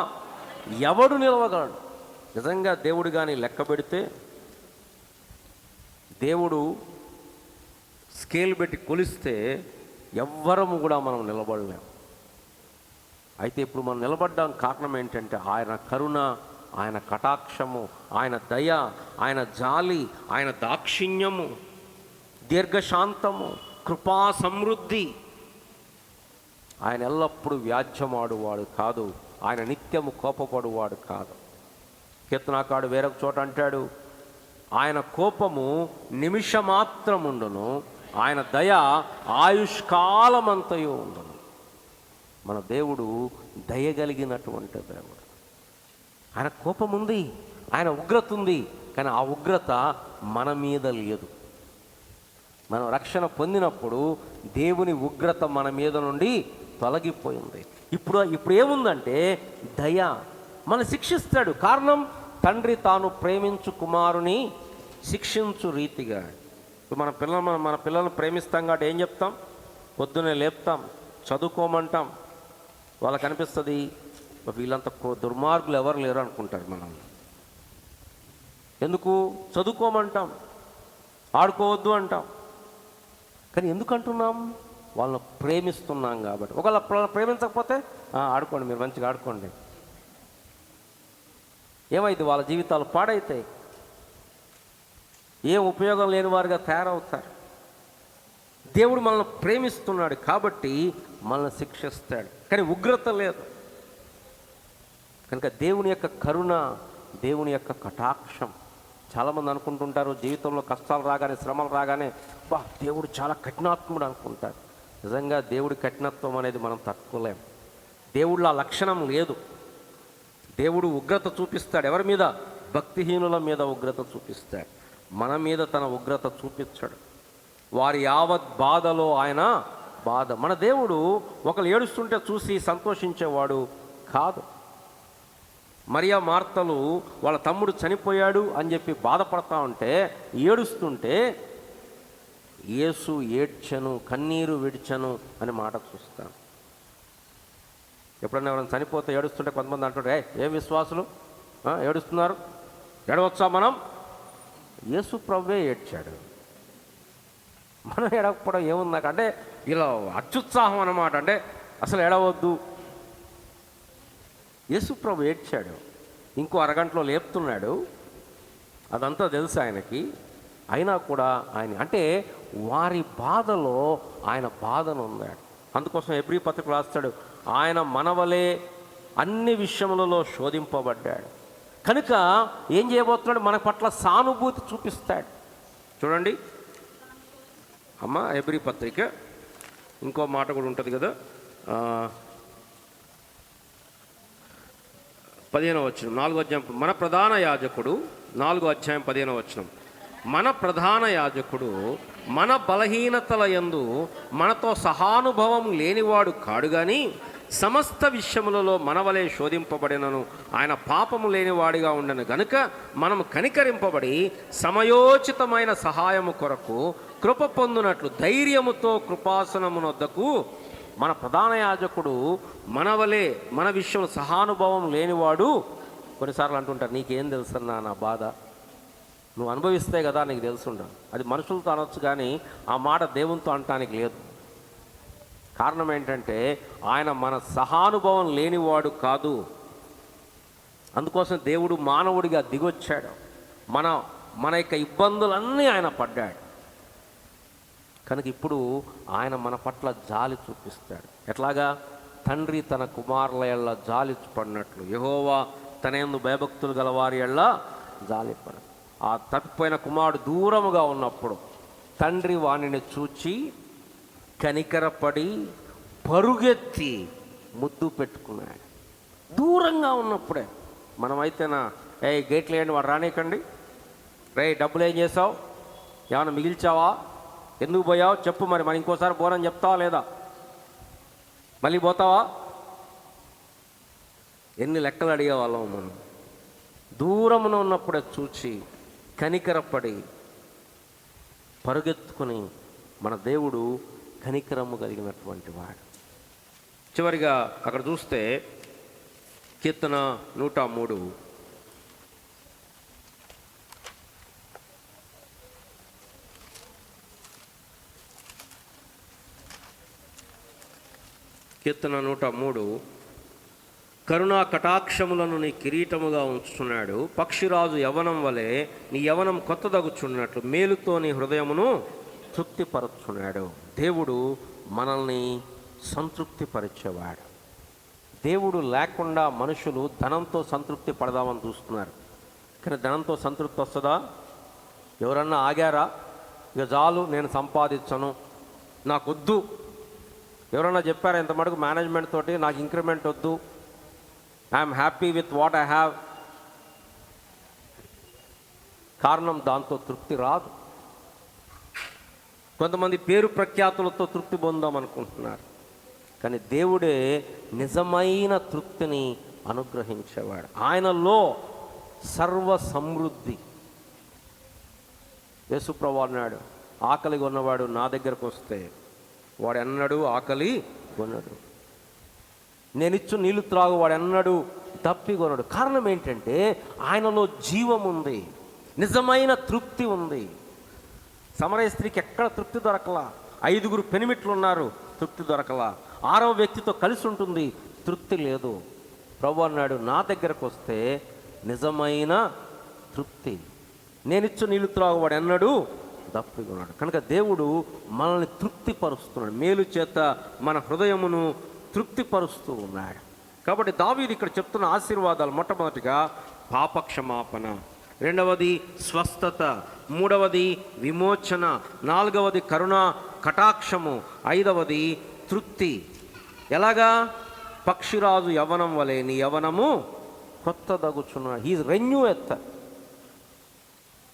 ఎవడు నిలవగలడు. నిజంగా దేవుడు కానీ లెక్క పెడితే, దేవుడు స్కేల్ పెట్టి కొలిస్తే ఎవ్వరము కూడా మనం నిలబడలేం. అయితే ఇప్పుడు మనం నిలబడ్డానికి కారణం ఏంటంటే ఆయన కరుణ, ఆయన కటాక్షము, ఆయన దయ, ఆయన జాలి, ఆయన దాక్షిణ్యము, దీర్ఘశాంతము, కృపా సమృద్ధి. ఆయన ఎల్లప్పుడూ వ్యాజ్యమాడువాడు కాదు. ఆయన నిత్యము కోపపడువాడు కాదు. కీర్తనాకారుడు వేరొక చోట అంటాడు, ఆయన కోపము నిమిషమాత్రముండును, ఆయన దయ ఆయుష్కాలమంతయు ఉండును. మన దేవుడు దయగలిగినటువంటి దేవుడు. ఆయన కోపం ఉంది, ఆయన ఉగ్రత ఉంది, కానీ ఆ ఉగ్రత మన మీద లేదు. మనం రక్షణ పొందినప్పుడు దేవుని ఉగ్రత మన మీద నుండి తొలగిపోయింది. ఇప్పుడు ఏముందంటే దయ. మన శిక్షిస్తాడు. కారణం తండ్రి తాను ప్రేమించు కుమారుని శిక్షించు రీతిగా. ఇప్పుడు మన పిల్లలను ప్రేమిస్తాం కాబట్టి ఏం చెప్తాం? పొద్దునే లేపుతాం, చదువుకోమంటాం. వాళ్ళకి అనిపిస్తుంది వీళ్ళంత దుర్మార్గులు ఎవరు లేరు అనుకుంటారు మనల్ని. ఎందుకు? చదువుకోమంటాం, ఆడుకోవద్దు అంటాం. కానీ ఎందుకు అంటున్నాం? వాళ్ళని ప్రేమిస్తున్నాం కాబట్టి. ఒకవేళ ప్రేమించకపోతే ఆడుకోండి, మీరు మంచిగా ఆడుకోండి, ఏమైంది? వాళ్ళ జీవితాలు పాడైతాయి, ఏం ఉపయోగం లేని వారుగా తయారవుతారు. దేవుడు మనల్ని ప్రేమిస్తున్నాడు కాబట్టి మనల్ని శిక్షిస్తాడు, కానీ ఉగ్రత లేదు. కనుక దేవుని యొక్క కరుణ, దేవుని యొక్క కటాక్షం. చాలామంది అనుకుంటుంటారు జీవితంలో కష్టాలు రాగానే, శ్రమలు రాగానే దేవుడు చాలా కఠినాత్ముడు అనుకుంటారు. నిజంగా దేవుడి కఠినత్వం అనేది మనం తట్టుకోలేం. దేవుడిలో ఆ లక్షణం లేదు. దేవుడు ఉగ్రత చూపిస్తాడు. ఎవరి మీద? భక్తిహీనుల మీద ఉగ్రత చూపిస్తాడు. మన మీద తన ఉగ్రత చూపించాడు. వారి యావత్ బాధలో ఆయన బాధ. మన దేవుడు ఒకరు ఏడుస్తుంటే చూసి సంతోషించేవాడు కాదు. మరియా మార్తలు వాళ్ళ తమ్ముడు చనిపోయాడు అని చెప్పి బాధపడతా ఉంటే, ఏడుస్తుంటే యేసు ఏడ్చెను, కన్నీరు విడిచెను అని మాట చూస్తాను. ఎప్పుడన్నా ఎవరైనా చనిపోతే ఏడుస్తుంటే కొంతమంది అంటారు, ఏం విశ్వాసులు ఏడుస్తున్నారు, ఏడవచ్చా మనం? యేసు ప్రభువే ఏడ్చాడు. మనం ఏడవకపోవడం ఏముంది అంటే ఇలా అత్యుత్సాహం అన్నమాట. అంటే అసలు ఏడవద్దు. యేసు ప్రభు ఏడ్చాడు, ఇంకో అరగంటలో లేపుతున్నాడు. అదంతా తెలుసు ఆయనకి. అయినా కూడా ఆయన అంటే వారి బాధలో ఆయన బాధను ఉన్నాడు. అందుకోసం హెబ్రీ పత్రిక రాస్తాడు, ఆయన మనవలే అన్ని విషయములలో శోధింపబడ్డాడు. కనుక ఏం చేయబోతున్నాడు? మన పట్ల సానుభూతి చూపిస్తాడు. చూడండి అమ్మ, హెబ్రీ పత్రిక ఇంకో మాట కూడా ఉంటుంది కదా, 15వ వచనం, 4వ అధ్యాయం. మన ప్రధాన యాజకుడు, 4వ అధ్యాయం 15వ వచనం, మన ప్రధాన యాజకుడు మన బలహీనతల యందు మనతో సహానుభవం లేనివాడు కాడు గాని సమస్త విషయములలో మనవలే శోధింపబడినను ఆయన పాపము లేనివాడిగా ఉండను గనుక మనము కనికరింపబడి సమయోచితమైన సహాయము కొరకు కృప పొందునట్లు ధైర్యముతో కృపాసనమునొద్దకు. మన ప్రధాన యాజకుడు మనవలే మన విషయంలో సహానుభవం లేనివాడు. కొన్నిసార్లు అంటుంటారు, నీకేం తెలుసన్నా నా బాధ, నువ్వు అనుభవిస్తే కదా నీకు తెలుసుండదు. అది మనుషులతో అనొచ్చు కానీ ఆ మాట దేవునితో అనటానికి లేదు. కారణం ఏంటంటే ఆయన మన సహానుభవం లేనివాడు కాదు. అందుకోసం దేవుడు మానవుడిగా దిగొచ్చాడు. మన యొక్క ఇబ్బందులన్నీ ఆయన పడ్డాడు. కనుక ఇప్పుడు ఆయన మన పట్ల జాలి చూపిస్తాడు. ఎట్లాగా? తండ్రి తన కుమారుల ఎల్ల జాలిపడినట్లు యెహోవా తన యందు భయభక్తులు గల వారి ఎల్ల జాలిపడు. ఆ తప్పిపోయిన కుమారుడు దూరముగా ఉన్నప్పుడు తండ్రి వానిని చూచి కనికరపడి పరుగెత్తి ముద్దు పెట్టుకున్నాడు. దూరంగా ఉన్నప్పుడే. మనమైతేనా, గేట్లు వేయండి, వాడు రానికండి, డబ్బులు ఏం చేసావు, ఏమైనా మిగిల్చావా, ఎందుకు పోయావు చెప్పు, మరి ఇంకోసారి పోనని చెప్తావా లేదా, మళ్ళీ పోతావా, ఎన్ని లెక్కలు అడిగేవాళ్ళం మనం. దూరమున ఉన్నప్పుడే చూచి కనికరపడి పరుగెత్తుకుని మన దేవుడు కనికరము కలిగినటువంటి వాడు. చివరిగా అక్కడ చూస్తే కీర్తన 103 కీర్తన 103 కరుణా కటాక్షములను నీ కిరీటముగా ఉంచుతున్నాడు. పక్షిరాజు యవనం వలె నీ యవనం కొత్తదగుచున్నట్లు మేలుతో నీ హృదయమును తృప్తిపరుచున్నాడు. దేవుడు మనల్ని సంతృప్తిపరిచేవాడు. దేవుడు లేకుండా మనుషులు ధనంతో సంతృప్తి పడదామని చూస్తున్నారు. కానీ ధనంతో సంతృప్తి వస్తుందా? ఎవరన్నా ఆగారా? ఇక చాలు, నేను సంపాదించను, నాకొద్దు. ఎవరన్నా చెప్పారా ఇంత మటుకు మేనేజ్మెంట్ తోటి, నాకు ఇంక్రిమెంట్ వద్దు, I'm happy with what I have? కారణం, దాంతో తృప్తి రాదు. కొంతమంది పేరు ప్రఖ్యాతులతో తృప్తి పొందాం అనుకుంటున్నారు. కానీ దేవుడే నిజమైన తృప్తిని అనుగ్రహించేవాడు. ఆయనలో సర్వ సమృద్ధి. యేసుప్రభువు అన్నాడు, ఆకలి కొన్నవాడు నా దగ్గరకు వస్తే వాడు ఎన్నడూ ఆకలి కొనడు, నేనిచ్చు నీళ్లు త్రాగు వాడు ఎన్నడూ తప్పి కొనడు. కారణం ఏంటంటే ఆయనలో జీవం ఉంది, నిజమైన తృప్తి ఉంది. సమరయ స్త్రీకి ఎక్కడ తృప్తి దొరకలా. 5 పెనిమిట్లు ఉన్నారు, తృప్తి దొరకలా. 6వ వ్యక్తితో కలిసి ఉంటుంది, తృప్తి లేదు. ప్రభు అన్నాడు, నా దగ్గరకు వస్తే నిజమైన తృప్తి, నేనిచ్చు నీళ్లు త్రాగు వాడు ఎన్నడూ దప్పికొన్నాడు. కనుక దేవుడు మనల్ని తృప్తిపరుస్తున్నాడు, మేలు చేత మన హృదయమును తృప్తిపరుస్తూ ఉన్నాడు. కాబట్టి దావీదు ఇక్కడ చెప్తున్న ఆశీర్వాదాలు, మొట్టమొదటిగా పాపక్షమాపణ, 2వది స్వస్థత, 3వది విమోచన, 4వది కరుణా కటాక్షము, 5వది తృప్తి. ఎలాగా? పక్షిరాజు యవనం వలె నీ యవనము కొత్తదగుచున్నాడు. హీజ్ రెన్యూ ఎత్త,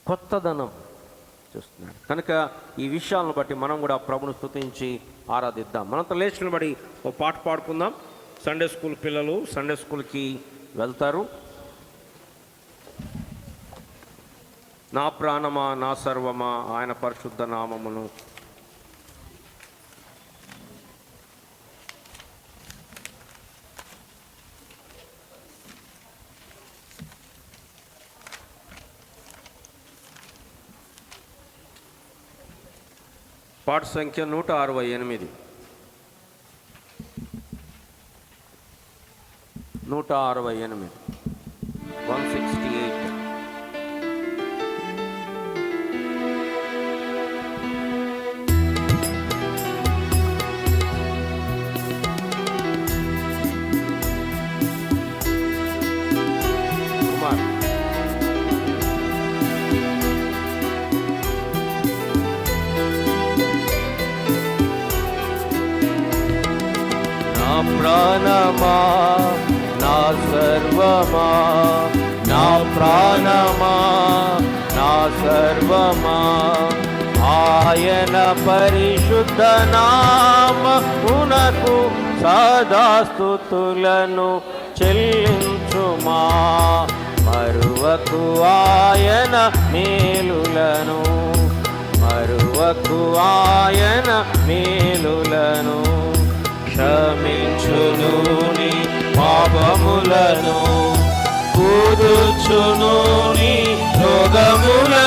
కొత్తదనం చూస్తున్నాడు. కనుక ఈ విషయాలను బట్టి మనం కూడా ప్రభును స్తుతించి ఆరాధిద్దాం. మనంతా లేచిన బడి ఓ పాట పాడుకుందాం. సండే స్కూల్ పిల్లలు సండే స్కూల్కి వెళ్తారు. నా ప్రాణమా నా సర్వమా ఆయన పరిశుద్ధ నామమును. పాట సంఖ్య 168. 168, 168. కుమార్, నా ప్రాణమా నా సర్వమా, నా ప్రాణమా నా సర్వమా, ఆయన పరిశుద్ధ నామమునకు సదాస్తుతులను చెల్లించుమా. మరువకు ఆయన మేలులను, మరువకు ఆయన మేలులను. క్షమించును నీ పాపములను, కూదుచును నీ రోగములను.